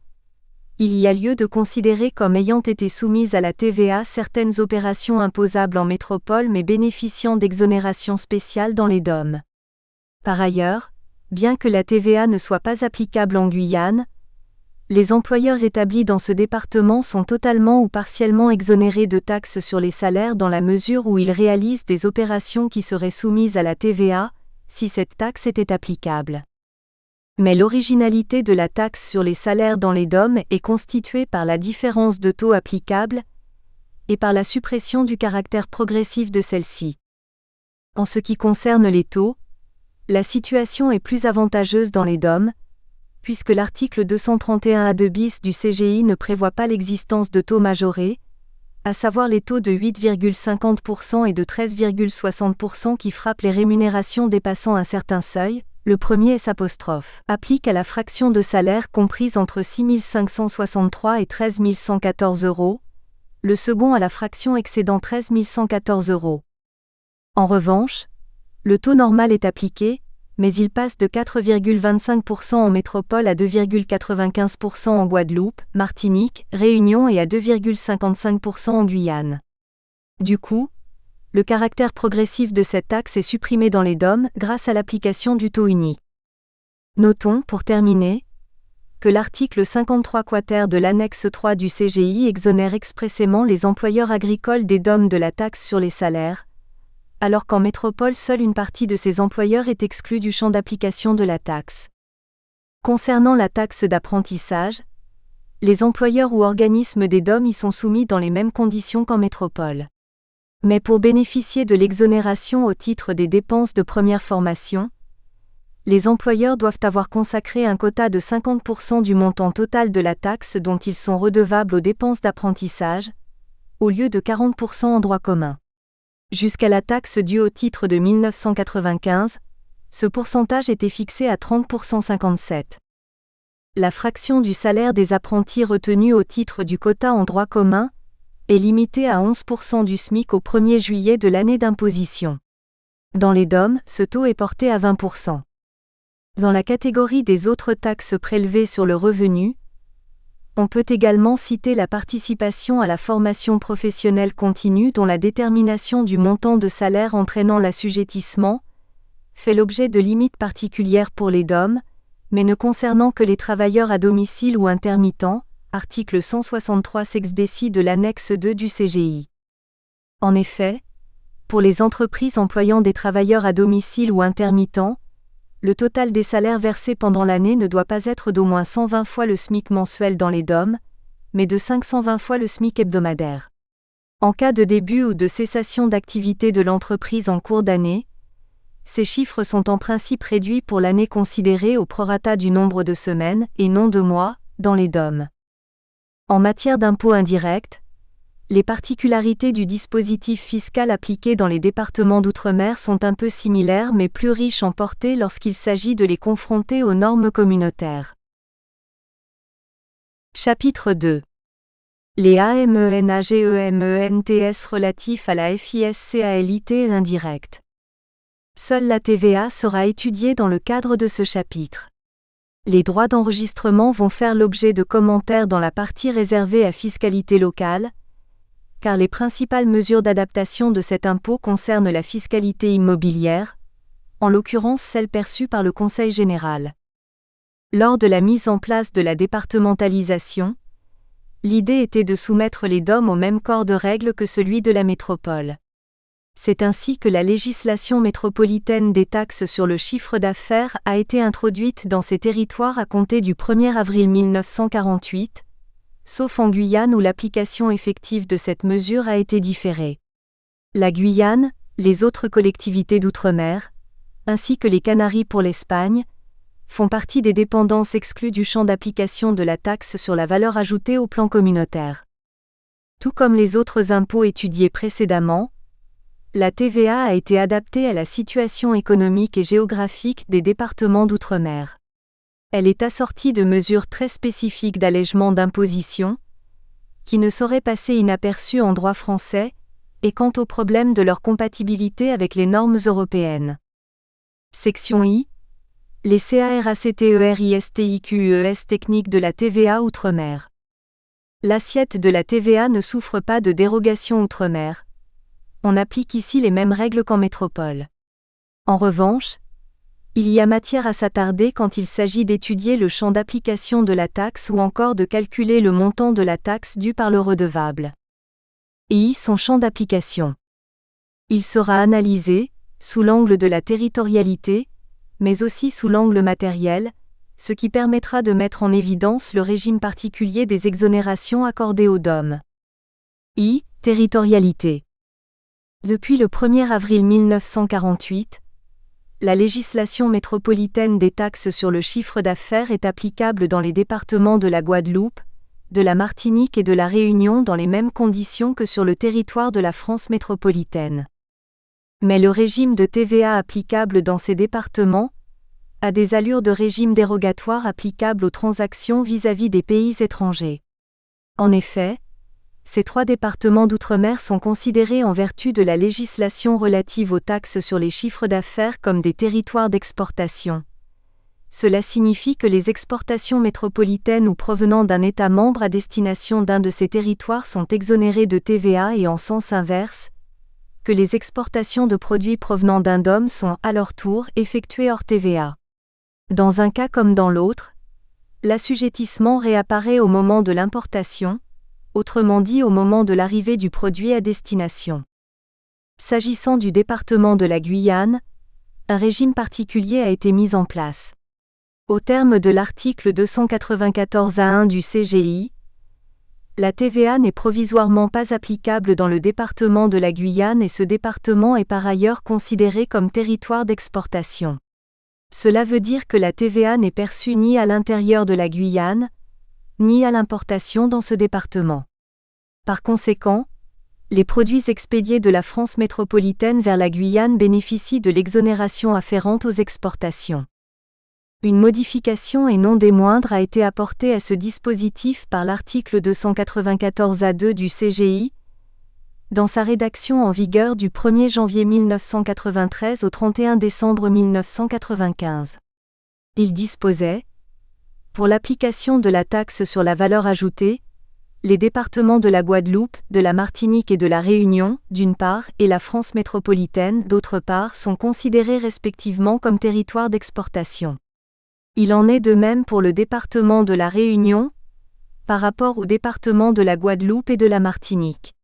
il y a lieu de considérer comme ayant été soumises à la TVA certaines opérations imposables en métropole mais bénéficiant d'exonérations spéciales dans les DOM. Par ailleurs, bien que la TVA ne soit pas applicable en Guyane, les employeurs établis dans ce département sont totalement ou partiellement exonérés de taxes sur les salaires dans la mesure où ils réalisent des opérations qui seraient soumises à la TVA, si cette taxe était applicable. Mais l'originalité de la taxe sur les salaires dans les DOM est constituée par la différence de taux applicable et par la suppression du caractère progressif de celle-ci. En ce qui concerne les taux, la situation est plus avantageuse dans les DOM, puisque l'article 231A2 bis du CGI ne prévoit pas l'existence de taux majorés, à savoir les taux de 8,50% et de 13,60% qui frappent les rémunérations dépassant un certain seuil. Le premier applique à la fraction de salaire comprise entre 6 563 et 13 114 €, le second à la fraction excédant 13 114 €. En revanche, le taux normal est appliqué, mais il passe de 4,25% en métropole à 2,95% en Guadeloupe, Martinique, Réunion et à 2,55% en Guyane. Du coup, le caractère progressif de cette taxe est supprimé dans les DOM grâce à l'application du taux unique. Notons, pour terminer, que l'article 53 quater de l'annexe 3 du CGI exonère expressément les employeurs agricoles des DOM de la taxe sur les salaires, alors qu'en métropole seule une partie de ces employeurs est exclue du champ d'application de la taxe. Concernant la taxe d'apprentissage, les employeurs ou organismes des DOM y sont soumis dans les mêmes conditions qu'en métropole. Mais pour bénéficier de l'exonération au titre des dépenses de première formation, les employeurs doivent avoir consacré un quota de 50% du montant total de la taxe dont ils sont redevables aux dépenses d'apprentissage, au lieu de 40% en droit commun. Jusqu'à la taxe due au titre de 1995, ce pourcentage était fixé à 30,57%. La fraction du salaire des apprentis retenue au titre du quota en droit commun est limitée à 11% du SMIC au 1er juillet de l'année d'imposition. Dans les DOM, ce taux est porté à 20%. Dans la catégorie des autres taxes prélevées sur le revenu, on peut également citer la participation à la formation professionnelle continue dont la détermination du montant de salaire entraînant l'assujettissement fait l'objet de limites particulières pour les DOM, mais ne concernant que les travailleurs à domicile ou intermittents, article 163 sexdéci de l'annexe 2 du CGI. En effet, pour les entreprises employant des travailleurs à domicile ou intermittents, le total des salaires versés pendant l'année ne doit pas être d'au moins 120 fois le SMIC mensuel dans les DOM, mais de 520 fois le SMIC hebdomadaire. En cas de début ou de cessation d'activité de l'entreprise en cours d'année, ces chiffres sont en principe réduits pour l'année considérée au prorata du nombre de semaines, et non de mois, dans les DOM. En matière d'impôts indirects, les particularités du dispositif fiscal appliqué dans les départements d'outre-mer sont un peu similaires mais plus riches en portée lorsqu'il s'agit de les confronter aux normes communautaires. Chapitre 2. Les AMENAGEMENTS relatifs à la fiscalité indirecte. Seule la TVA sera étudiée dans le cadre de ce chapitre. Les droits d'enregistrement vont faire l'objet de commentaires dans la partie réservée à fiscalité locale, car les principales mesures d'adaptation de cet impôt concernent la fiscalité immobilière, en l'occurrence celle perçue par le Conseil général. Lors de la mise en place de la départementalisation, l'idée était de soumettre les DOM au même corps de règles que celui de la métropole. C'est ainsi que la législation métropolitaine des taxes sur le chiffre d'affaires a été introduite dans ces territoires à compter du 1er avril 1948, sauf en Guyane où l'application effective de cette mesure a été différée. La Guyane, les autres collectivités d'outre-mer, ainsi que les Canaries pour l'Espagne, font partie des dépendances exclues du champ d'application de la taxe sur la valeur ajoutée au plan communautaire. Tout comme les autres impôts étudiés précédemment, la TVA a été adaptée à la situation économique et géographique des départements d'outre-mer. Elle est assortie de mesures très spécifiques d'allègement d'imposition, qui ne sauraient passer inaperçues en droit français, et quant au problème de leur compatibilité avec les normes européennes. Section I. Les CARACTERISTIQES techniques de la TVA outre-mer. L'assiette de la TVA ne souffre pas de dérogation outre-mer. On applique ici les mêmes règles qu'en métropole. En revanche, il y a matière à s'attarder quand il s'agit d'étudier le champ d'application de la taxe ou encore de calculer le montant de la taxe due par le redevable. Et son champ d'application. Il sera analysé, sous l'angle de la territorialité, mais aussi sous l'angle matériel, ce qui permettra de mettre en évidence le régime particulier des exonérations accordées aux DOM. Territorialité. Depuis le 1er avril 1948, la législation métropolitaine des taxes sur le chiffre d'affaires est applicable dans les départements de la Guadeloupe, de la Martinique et de la Réunion dans les mêmes conditions que sur le territoire de la France métropolitaine. Mais le régime de TVA applicable dans ces départements a des allures de régime dérogatoire applicable aux transactions vis-à-vis des pays étrangers. En effet, ces 3 départements d'outre-mer sont considérés en vertu de la législation relative aux taxes sur les chiffres d'affaires comme des territoires d'exportation. Cela signifie que les exportations métropolitaines ou provenant d'un État membre à destination d'un de ces territoires sont exonérées de TVA et en sens inverse, que les exportations de produits provenant d'un DOM sont, à leur tour, effectuées hors TVA. Dans un cas comme dans l'autre, l'assujettissement réapparaît au moment de l'importation, autrement dit au moment de l'arrivée du produit à destination. S'agissant du département de la Guyane, un régime particulier a été mis en place. Au terme de l'article 294A1 du CGI, la TVA n'est provisoirement pas applicable dans le département de la Guyane et ce département est par ailleurs considéré comme territoire d'exportation. Cela veut dire que la TVA n'est perçue ni à l'intérieur de la Guyane, ni à l'importation dans ce département. Par conséquent, les produits expédiés de la France métropolitaine vers la Guyane bénéficient de l'exonération afférente aux exportations. Une modification et non des moindres a été apportée à ce dispositif par l'article 294A2 du CGI, dans sa rédaction en vigueur du 1er janvier 1993 au 31 décembre 1995. Il disposait, pour l'application de la taxe sur la valeur ajoutée, les départements de la Guadeloupe, de la Martinique et de la Réunion, d'une part, et la France métropolitaine, d'autre part, sont considérés respectivement comme territoires d'exportation. Il en est de même pour le département de la Réunion, par rapport au département de la Guadeloupe et de la Martinique.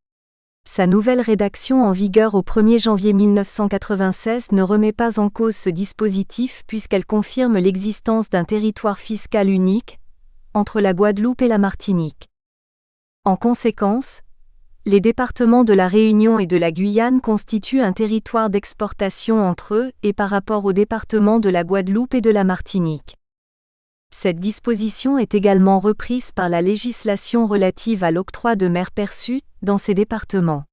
Sa nouvelle rédaction en vigueur au 1er janvier 1996 ne remet pas en cause ce dispositif puisqu'elle confirme l'existence d'un territoire fiscal unique, entre la Guadeloupe et la Martinique. En conséquence, les départements de la Réunion et de la Guyane constituent un territoire d'exportation entre eux et par rapport aux départements de la Guadeloupe et de la Martinique. Cette disposition est également reprise par la législation relative à l'octroi de mer perçue dans ces départements.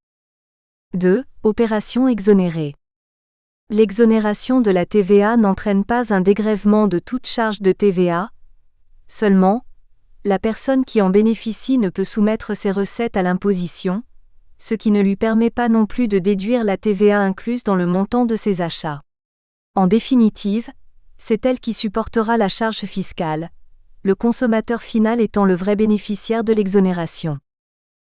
2. Opération exonérée. L'exonération de la TVA n'entraîne pas un dégrèvement de toute charge de TVA, seulement, la personne qui en bénéficie ne peut soumettre ses recettes à l'imposition, ce qui ne lui permet pas non plus de déduire la TVA incluse dans le montant de ses achats. En définitive, c'est elle qui supportera la charge fiscale, le consommateur final étant le vrai bénéficiaire de l'exonération.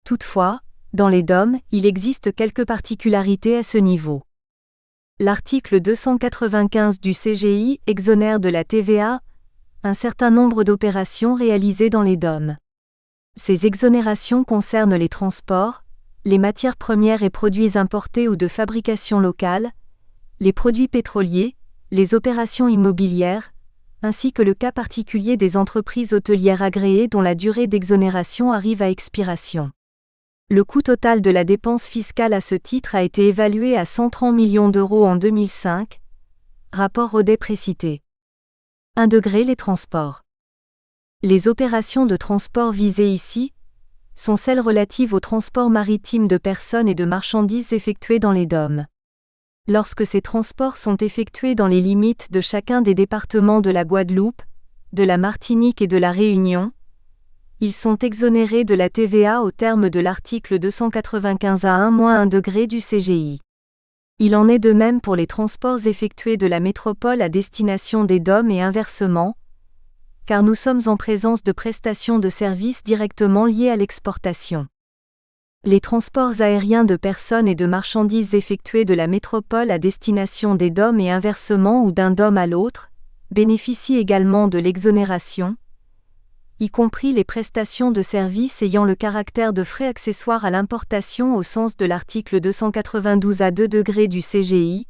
Toutefois, dans les DOM, il existe quelques particularités à ce niveau. L'article 295 du CGI exonère de la TVA un certain nombre d'opérations réalisées dans les DOM. Ces exonérations concernent les transports, les matières premières et produits importés ou de fabrication locale, les produits pétroliers, les opérations immobilières, ainsi que le cas particulier des entreprises hôtelières agréées dont la durée d'exonération arrive à expiration. Le coût total de la dépense fiscale à ce titre a été évalué à 130 millions d'euros en 2005, rapport Rodet précité. 1 degré les transports. Les opérations de transport visées ici sont celles relatives au transport maritime de personnes et de marchandises effectuées dans les DOM. Lorsque ces transports sont effectués dans les limites de chacun des départements de la Guadeloupe, de la Martinique et de la Réunion, ils sont exonérés de la TVA au terme de l'article 295 à 1 degré du CGI. Il en est de même pour les transports effectués de la métropole à destination des DOM et inversement, car nous sommes en présence de prestations de services directement liées à l'exportation. Les transports aériens de personnes et de marchandises effectués de la métropole à destination des DOM et inversement ou d'un DOM à l'autre, bénéficient également de l'exonération, y compris les prestations de services ayant le caractère de frais accessoires à l'importation au sens de l'article 292 à 2 degrés du CGI,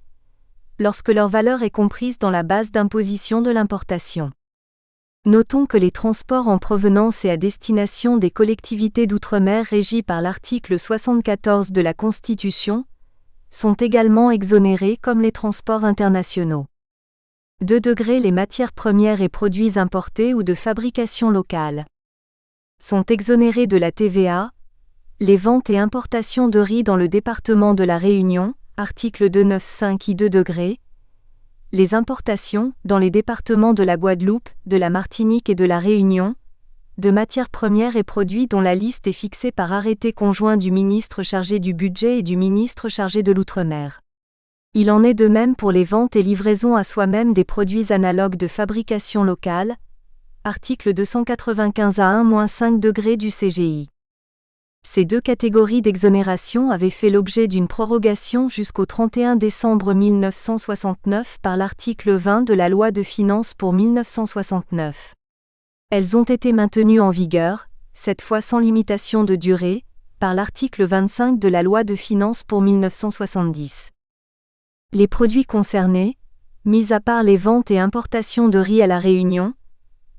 lorsque leur valeur est comprise dans la base d'imposition de l'importation. Notons que les transports en provenance et à destination des collectivités d'outre-mer régies par l'article 74 de la Constitution sont également exonérés comme les transports internationaux. 2 degrés les matières premières et produits importés ou de fabrication locale. Sont exonérés de la TVA, les ventes et importations de riz dans le département de la Réunion, article 295 I 2 degrés, les importations, dans les départements de la Guadeloupe, de la Martinique et de la Réunion, de matières premières et produits dont la liste est fixée par arrêté conjoint du ministre chargé du budget et du ministre chargé de l'outre-mer. Il en est de même pour les ventes et livraisons à soi-même des produits analogues de fabrication locale, article 295 à 1-5 degrés du CGI. Ces deux catégories d'exonération avaient fait l'objet d'une prorogation jusqu'au 31 décembre 1969 par l'article 20 de la loi de finances pour 1969. Elles ont été maintenues en vigueur, cette fois sans limitation de durée, par l'article 25 de la loi de finances pour 1970. Les produits concernés, mis à part les ventes et importations de riz à La Réunion,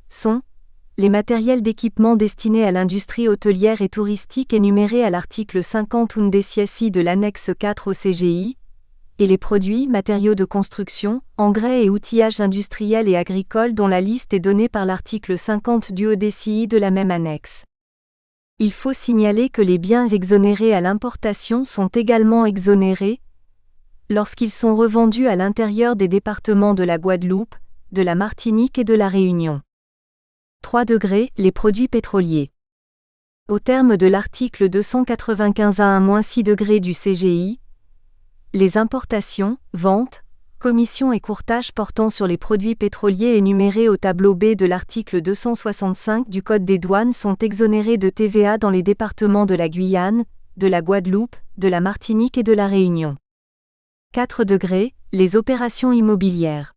sont les matériels d'équipement destinés à l'industrie hôtelière et touristique énumérés à l'article 50 undéciesi de l'annexe 4 au CGI, et les produits, matériaux de construction, engrais et outillages industriels et agricoles dont la liste est donnée par l'article 50 du ODCI de la même annexe. Il faut signaler que les biens exonérés à l'importation sont également exonérés lorsqu'ils sont revendus à l'intérieur des départements de la Guadeloupe, de la Martinique et de la Réunion. 3 degrés, les produits pétroliers. Au terme de l'article 295 à 6 degrés du CGI, les importations, ventes, commissions et courtages portant sur les produits pétroliers énumérés au tableau B de l'article 265 du Code des douanes sont exonérés de TVA dans les départements de la Guyane, de la Guadeloupe, de la Martinique et de la Réunion. 4 degrés, les opérations immobilières.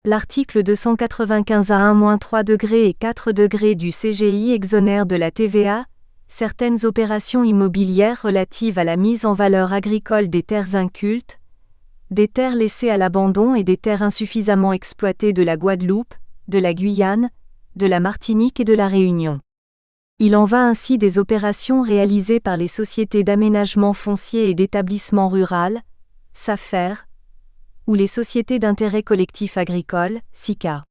L'article 295 à 3 degrés et 4 degrés du CGI exonèrent de la TVA certaines opérations immobilières relatives à la mise en valeur agricole des terres incultes, des terres laissées à l'abandon et des terres insuffisamment exploitées de la Guadeloupe, de la Guyane, de la Martinique et de la Réunion. Il en va ainsi des opérations réalisées par les sociétés d'aménagement foncier et d'établissement rural, SAFER, ou les sociétés d'intérêt collectif agricole, SICA.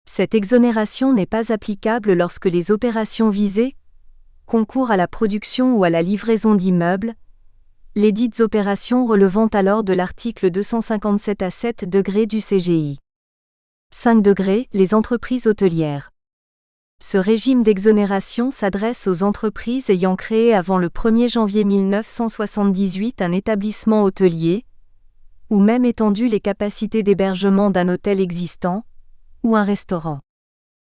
Cette exonération n'est pas applicable lorsque les opérations visées concourent à la production ou à la livraison d'immeubles, lesdites opérations relevant alors de l'article 257 à 7 degrés du CGI. 5 degrés, les entreprises hôtelières. Ce régime d'exonération s'adresse aux entreprises ayant créé avant le 1er janvier 1978 un établissement hôtelier, ou même étendu les capacités d'hébergement d'un hôtel existant, ou un restaurant.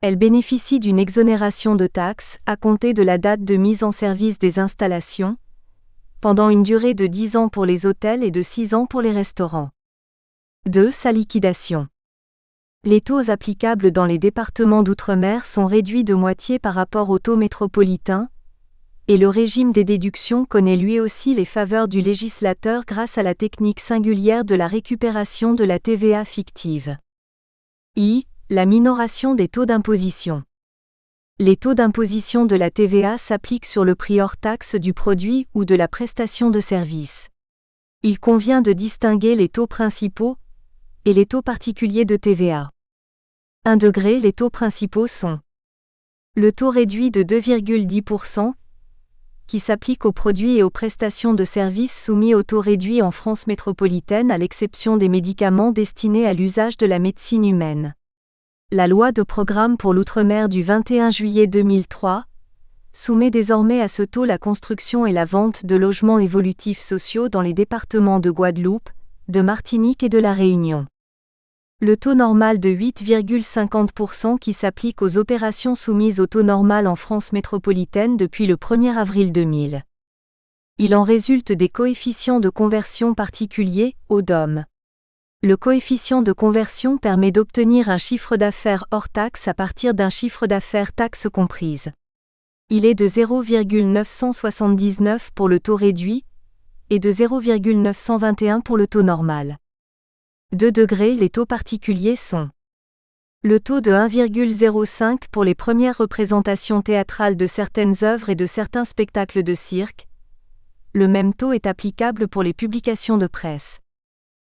Elles bénéficient d'une exonération de taxes à compter de la date de mise en service des installations, pendant une durée de 10 ans pour les hôtels et de 6 ans pour les restaurants. 2. Sa liquidation. Les taux applicables dans les départements d'outre-mer sont réduits de moitié par rapport au taux métropolitain, et le régime des déductions connaît lui aussi les faveurs du législateur grâce à la technique singulière de la récupération de la TVA fictive. I. La minoration des taux d'imposition. Les taux d'imposition de la TVA s'appliquent sur le prix hors taxe du produit ou de la prestation de service. Il convient de distinguer les taux principaux et les taux particuliers de TVA. 1 degré, les taux principaux sont le taux réduit de 2,10%, qui s'applique aux produits et aux prestations de services soumis au taux réduit en France métropolitaine à l'exception des médicaments destinés à l'usage de la médecine humaine. La loi de programme pour l'outre-mer du 21 juillet 2003 soumet désormais à ce taux la construction et la vente de logements évolutifs sociaux dans les départements de Guadeloupe, de Martinique et de la Réunion. Le taux normal de 8,50% qui s'applique aux opérations soumises au taux normal en France métropolitaine depuis le 1er avril 2000. Il en résulte des coefficients de conversion particuliers, ODOM. Le coefficient de conversion permet d'obtenir un chiffre d'affaires hors taxe à partir d'un chiffre d'affaires taxes comprises. Il est de 0,979 pour le taux réduit et de 0,921 pour le taux normal. 2 degrés, les taux particuliers sont le taux de 1,05 pour les premières représentations théâtrales de certaines œuvres et de certains spectacles de cirque. Le même taux est applicable pour les publications de presse.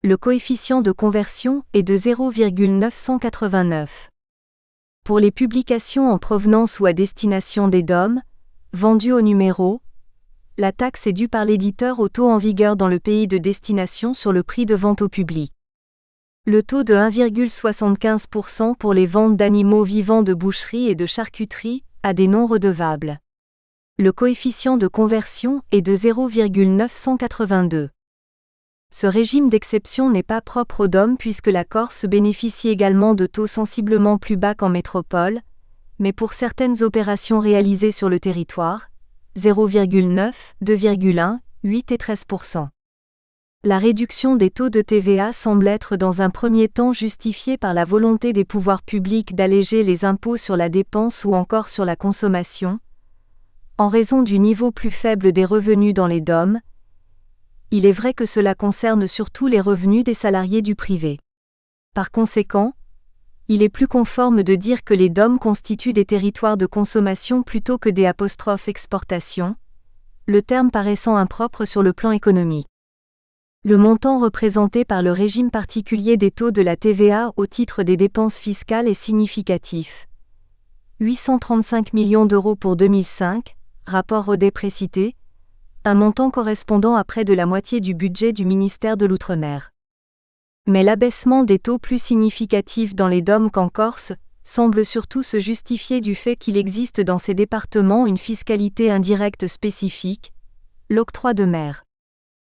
Le coefficient de conversion est de 0,989. Pour les publications en provenance ou à destination des DOM, vendues au numéro, la taxe est due par l'éditeur au taux en vigueur dans le pays de destination sur le prix de vente au public. Le taux de 1,75% pour les ventes d'animaux vivants de boucherie et de charcuterie à des non redevables. Le coefficient de conversion est de 0,982. Ce régime d'exception n'est pas propre aux DOM puisque la Corse bénéficie également de taux sensiblement plus bas qu'en métropole, mais pour certaines opérations réalisées sur le territoire, 0,9, 2,1, 8 et 13%. La réduction des taux de TVA semble être dans un premier temps justifiée par la volonté des pouvoirs publics d'alléger les impôts sur la dépense ou encore sur la consommation, en raison du niveau plus faible des revenus dans les DOM. Il est vrai que cela concerne surtout les revenus des salariés du privé. Par conséquent, il est plus conforme de dire que les DOM constituent des territoires de consommation plutôt que des exportations, le terme paraissant impropre sur le plan économique. Le montant représenté par le régime particulier des taux de la TVA au titre des dépenses fiscales est significatif. 835 millions d'euros pour 2005, rapport au déprécité, un montant correspondant à près de la moitié du budget du ministère de l'Outre-mer. Mais l'abaissement des taux plus significatif dans les DOM qu'en Corse semble surtout se justifier du fait qu'il existe dans ces départements une fiscalité indirecte spécifique, l'octroi de mer.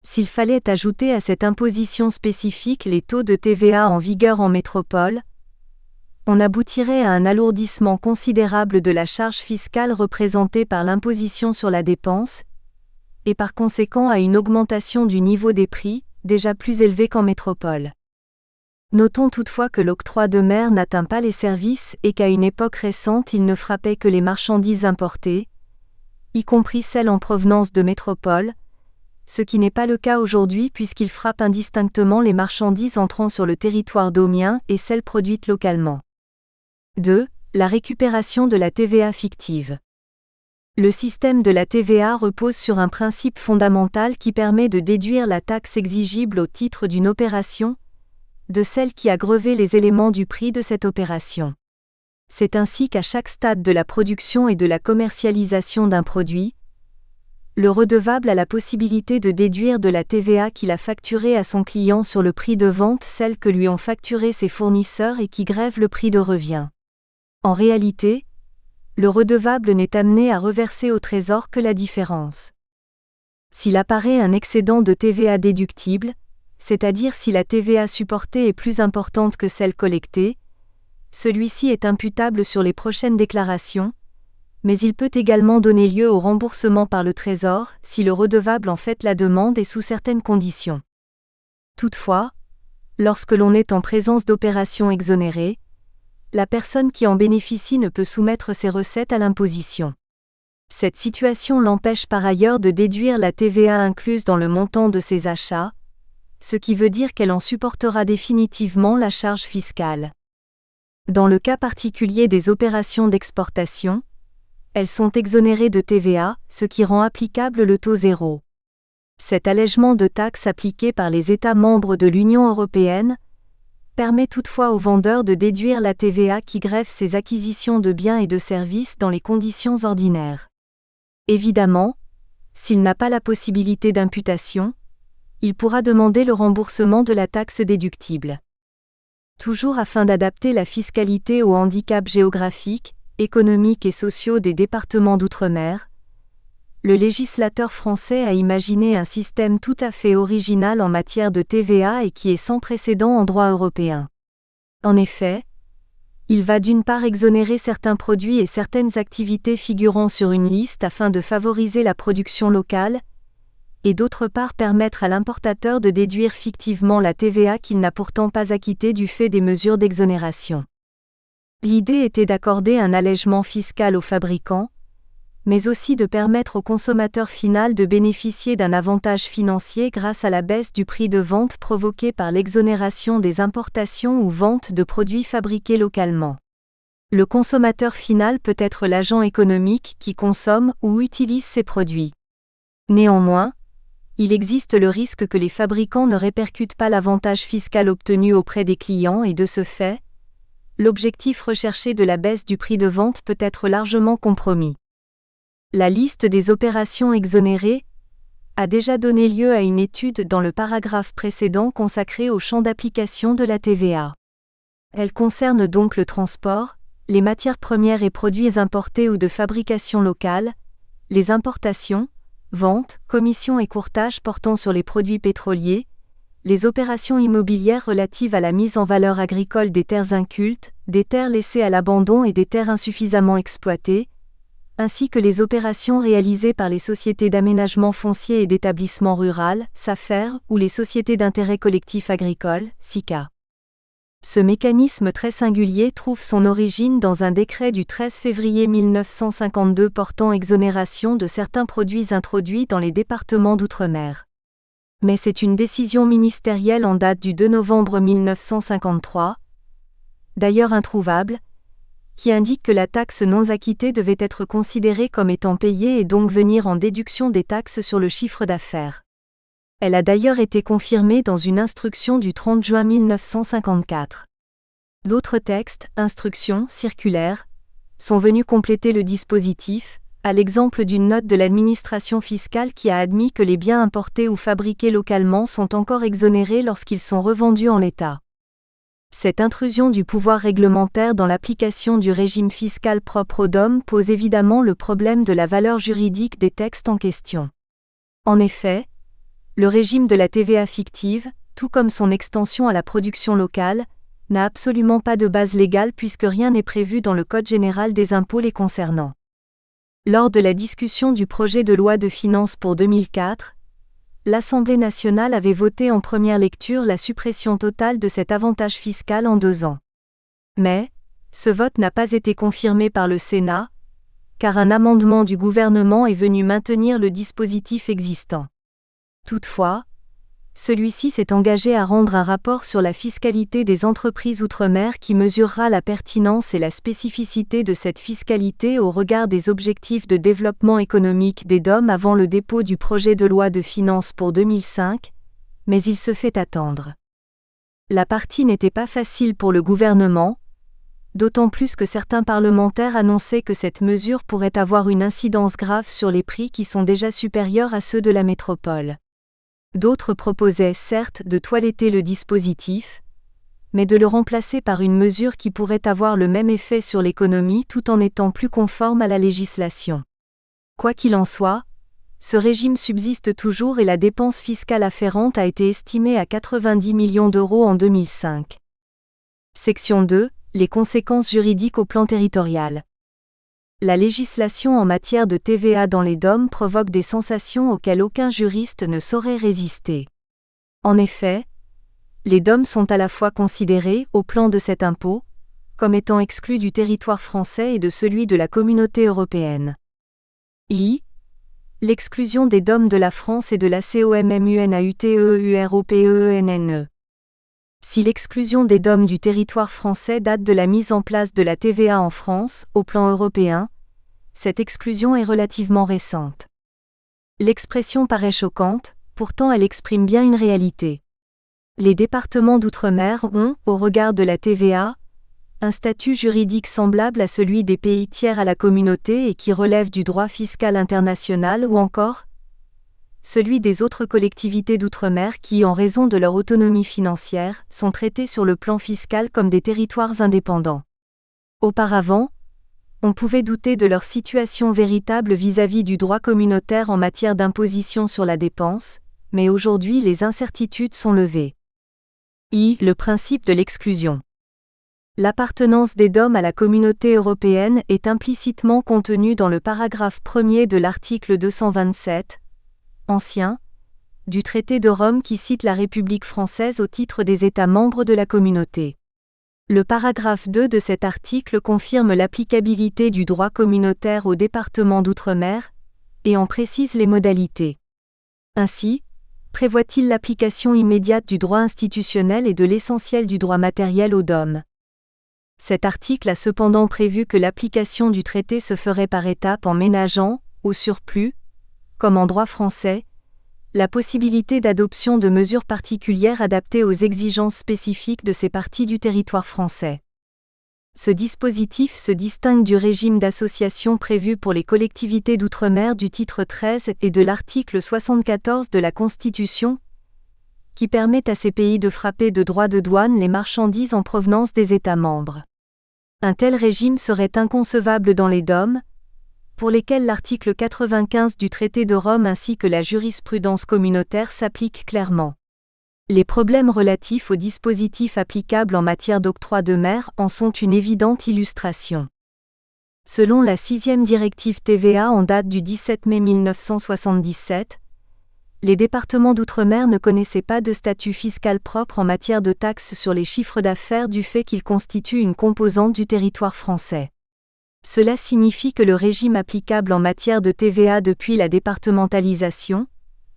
S'il fallait ajouter à cette imposition spécifique les taux de TVA en vigueur en métropole, on aboutirait à un alourdissement considérable de la charge fiscale représentée par l'imposition sur la dépense, et par conséquent à une augmentation du niveau des prix, déjà plus élevé qu'en métropole. Notons toutefois que l'octroi de mer n'atteint pas les services et qu'à une époque récente il ne frappait que les marchandises importées, y compris celles en provenance de métropole, ce qui n'est pas le cas aujourd'hui puisqu'il frappe indistinctement les marchandises entrant sur le territoire domien et celles produites localement. 2. La récupération de la TVA fictive. Le système de la TVA repose sur un principe fondamental qui permet de déduire la taxe exigible au titre d'une opération de celle qui a grevé les éléments du prix de cette opération. C'est ainsi qu'à chaque stade de la production et de la commercialisation d'un produit, le redevable a la possibilité de déduire de la TVA qu'il a facturée à son client sur le prix de vente celle que lui ont facturé ses fournisseurs et qui grève le prix de revient. En réalité, le redevable n'est amené à reverser au Trésor que la différence. S'il apparaît un excédent de TVA déductible, c'est-à-dire si la TVA supportée est plus importante que celle collectée, celui-ci est imputable sur les prochaines déclarations, mais il peut également donner lieu au remboursement par le Trésor si le redevable en fait la demande et sous certaines conditions. Toutefois, lorsque l'on est en présence d'opérations exonérées, la personne qui en bénéficie ne peut soumettre ses recettes à l'imposition. Cette situation l'empêche par ailleurs de déduire la TVA incluse dans le montant de ses achats, ce qui veut dire qu'elle en supportera définitivement la charge fiscale. Dans le cas particulier des opérations d'exportation, elles sont exonérées de TVA, ce qui rend applicable le taux zéro. Cet allègement de taxes appliqué par les États membres de l'Union européenne permet toutefois aux vendeurs de déduire la TVA qui grève ses acquisitions de biens et de services dans les conditions ordinaires. Évidemment, s'il n'a pas la possibilité d'imputation, il pourra demander le remboursement de la taxe déductible. Toujours afin d'adapter la fiscalité aux handicaps géographiques, économiques et sociaux des départements d'outre-mer, le législateur français a imaginé un système tout à fait original en matière de TVA et qui est sans précédent en droit européen. En effet, il va d'une part exonérer certains produits et certaines activités figurant sur une liste afin de favoriser la production locale, et d'autre part permettre à l'importateur de déduire fictivement la TVA qu'il n'a pourtant pas acquittée du fait des mesures d'exonération. L'idée était d'accorder un allègement fiscal aux fabricants, mais aussi de permettre au consommateur final de bénéficier d'un avantage financier grâce à la baisse du prix de vente provoquée par l'exonération des importations ou ventes de produits fabriqués localement. Le consommateur final peut être l'agent économique qui consomme ou utilise ces produits. Néanmoins, il existe le risque que les fabricants ne répercutent pas l'avantage fiscal obtenu auprès des clients et de ce fait, l'objectif recherché de la baisse du prix de vente peut être largement compromis. La liste des opérations exonérées a déjà donné lieu à une étude dans le paragraphe précédent consacré au champ d'application de la TVA. Elle concerne donc le transport, les matières premières et produits importés ou de fabrication locale, les importations, ventes, commissions et courtages portant sur les produits pétroliers, les opérations immobilières relatives à la mise en valeur agricole des terres incultes, des terres laissées à l'abandon et des terres insuffisamment exploitées, ainsi que les opérations réalisées par les sociétés d'aménagement foncier et d'établissement rural, SAFER, ou les sociétés d'intérêt collectif agricole, SICA. Ce mécanisme très singulier trouve son origine dans un décret du 13 février 1952 portant exonération de certains produits introduits dans les départements d'outre-mer. Mais c'est une décision ministérielle en date du 2 novembre 1953, d'ailleurs introuvable, qui indique que la taxe non acquittée devait être considérée comme étant payée et donc venir en déduction des taxes sur le chiffre d'affaires. Elle a d'ailleurs été confirmée dans une instruction du 30 juin 1954. D'autres textes, instructions, circulaires, sont venus compléter le dispositif, à l'exemple d'une note de l'administration fiscale qui a admis que les biens importés ou fabriqués localement sont encore exonérés lorsqu'ils sont revendus en l'état. Cette intrusion du pouvoir réglementaire dans l'application du régime fiscal propre aux DOM pose évidemment le problème de la valeur juridique des textes en question. En effet, le régime de la TVA fictive, tout comme son extension à la production locale, n'a absolument pas de base légale puisque rien n'est prévu dans le Code général des impôts les concernant. Lors de la discussion du projet de loi de finances pour 2004, l'Assemblée nationale avait voté en première lecture la suppression totale de cet avantage fiscal en 2 ans. Mais, ce vote n'a pas été confirmé par le Sénat, car un amendement du gouvernement est venu maintenir le dispositif existant. Toutefois, celui-ci s'est engagé à rendre un rapport sur la fiscalité des entreprises outre-mer qui mesurera la pertinence et la spécificité de cette fiscalité au regard des objectifs de développement économique des DOM avant le dépôt du projet de loi de finances pour 2005, mais il se fait attendre. La partie n'était pas facile pour le gouvernement, d'autant plus que certains parlementaires annonçaient que cette mesure pourrait avoir une incidence grave sur les prix qui sont déjà supérieurs à ceux de la métropole. D'autres proposaient certes de toiletter le dispositif, mais de le remplacer par une mesure qui pourrait avoir le même effet sur l'économie tout en étant plus conforme à la législation. Quoi qu'il en soit, ce régime subsiste toujours et la dépense fiscale afférente a été estimée à 90 millions d'euros en 2005. Section 2. Les conséquences juridiques au plan territorial. La législation en matière de TVA dans les DOM provoque des sensations auxquelles aucun juriste ne saurait résister. En effet, les DOM sont à la fois considérés, au plan de cet impôt, comme étant exclus du territoire français et de celui de la Communauté européenne. L'exclusion des DOM de la France et de la COMMUNAUTEEUROPEENNE. Si l'exclusion des DOM du territoire français date de la mise en place de la TVA en France, au plan européen, cette exclusion est relativement récente. L'expression paraît choquante, pourtant elle exprime bien une réalité. Les départements d'outre-mer ont, au regard de la TVA, un statut juridique semblable à celui des pays tiers à la communauté et qui relève du droit fiscal international ou encore celui des autres collectivités d'outre-mer qui, en raison de leur autonomie financière, sont traitées sur le plan fiscal comme des territoires indépendants. Auparavant, on pouvait douter de leur situation véritable vis-à-vis du droit communautaire en matière d'imposition sur la dépense, mais aujourd'hui les incertitudes sont levées. Le principe de l'exclusion. L'appartenance des DOM à la communauté européenne est implicitement contenue dans le paragraphe 1er de l'article 227, ancien, du traité de Rome qui cite la République française au titre des États membres de la communauté. Le paragraphe 2 de cet article confirme l'applicabilité du droit communautaire aux départements d'outre-mer, et en précise les modalités. Ainsi, prévoit-il l'application immédiate du droit institutionnel et de l'essentiel du droit matériel aux DOM. Cet article a cependant prévu que l'application du traité se ferait par étapes en ménageant, au surplus, comme en droit français, la possibilité d'adoption de mesures particulières adaptées aux exigences spécifiques de ces parties du territoire français. Ce dispositif se distingue du régime d'association prévu pour les collectivités d'outre-mer du titre 13 et de l'article 74 de la Constitution, qui permet à ces pays de frapper de droits de douane les marchandises en provenance des États membres. Un tel régime serait inconcevable dans les DOM, pour lesquels l'article 95 du traité de Rome ainsi que la jurisprudence communautaire s'appliquent clairement. Les problèmes relatifs aux dispositifs applicables en matière d'octroi de mer en sont une évidente illustration. Selon la 6e directive TVA en date du 17 mai 1977, les départements d'outre-mer ne connaissaient pas de statut fiscal propre en matière de taxes sur les chiffres d'affaires du fait qu'ils constituent une composante du territoire français. Cela signifie que le régime applicable en matière de TVA depuis la départementalisation,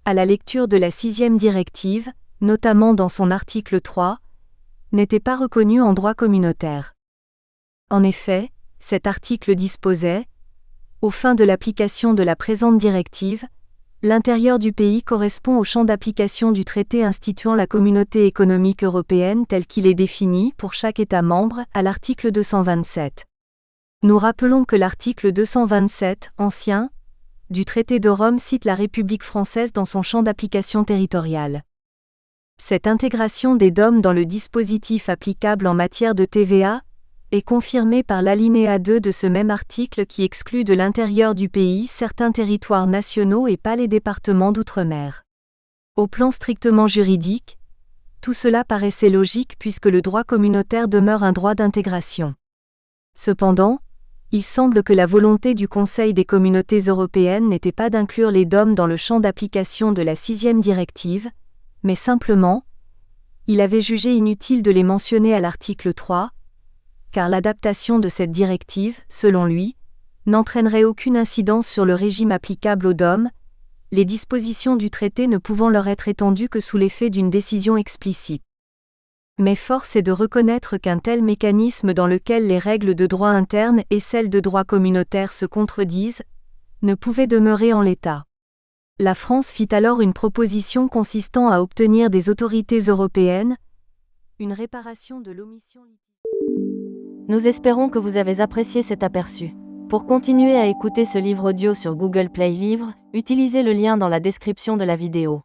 à la lecture de la 6e directive, notamment dans son article 3, n'était pas reconnu en droit communautaire. En effet, cet article disposait, aux fins de l'application de la présente directive, l'intérieur du pays correspond au champ d'application du traité instituant la Communauté économique européenne tel qu'il est défini pour chaque État membre à l'article 227. Nous rappelons que l'article 227, ancien, du traité de Rome cite la République française dans son champ d'application territorial. Cette intégration des DOM dans le dispositif applicable en matière de TVA est confirmée par l'alinéa 2 de ce même article qui exclut de l'intérieur du pays certains territoires nationaux et pas les départements d'outre-mer. Au plan strictement juridique, tout cela paraissait logique puisque le droit communautaire demeure un droit d'intégration. Cependant, il semble que la volonté du Conseil des communautés européennes n'était pas d'inclure les DOM dans le champ d'application de la 6e directive, mais simplement, il avait jugé inutile de les mentionner à l'article 3, car l'adaptation de cette directive, selon lui, n'entraînerait aucune incidence sur le régime applicable aux DOM, les dispositions du traité ne pouvant leur être étendues que sous l'effet d'une décision explicite. Mais force est de reconnaître qu'un tel mécanisme dans lequel les règles de droit interne et celles de droit communautaire se contredisent, ne pouvait demeurer en l'état. La France fit alors une proposition consistant à obtenir des autorités européennes une réparation de l'omission. Nous espérons que vous avez apprécié cet aperçu. Pour continuer à écouter ce livre audio sur Google Play Livres, utilisez le lien dans la description de la vidéo.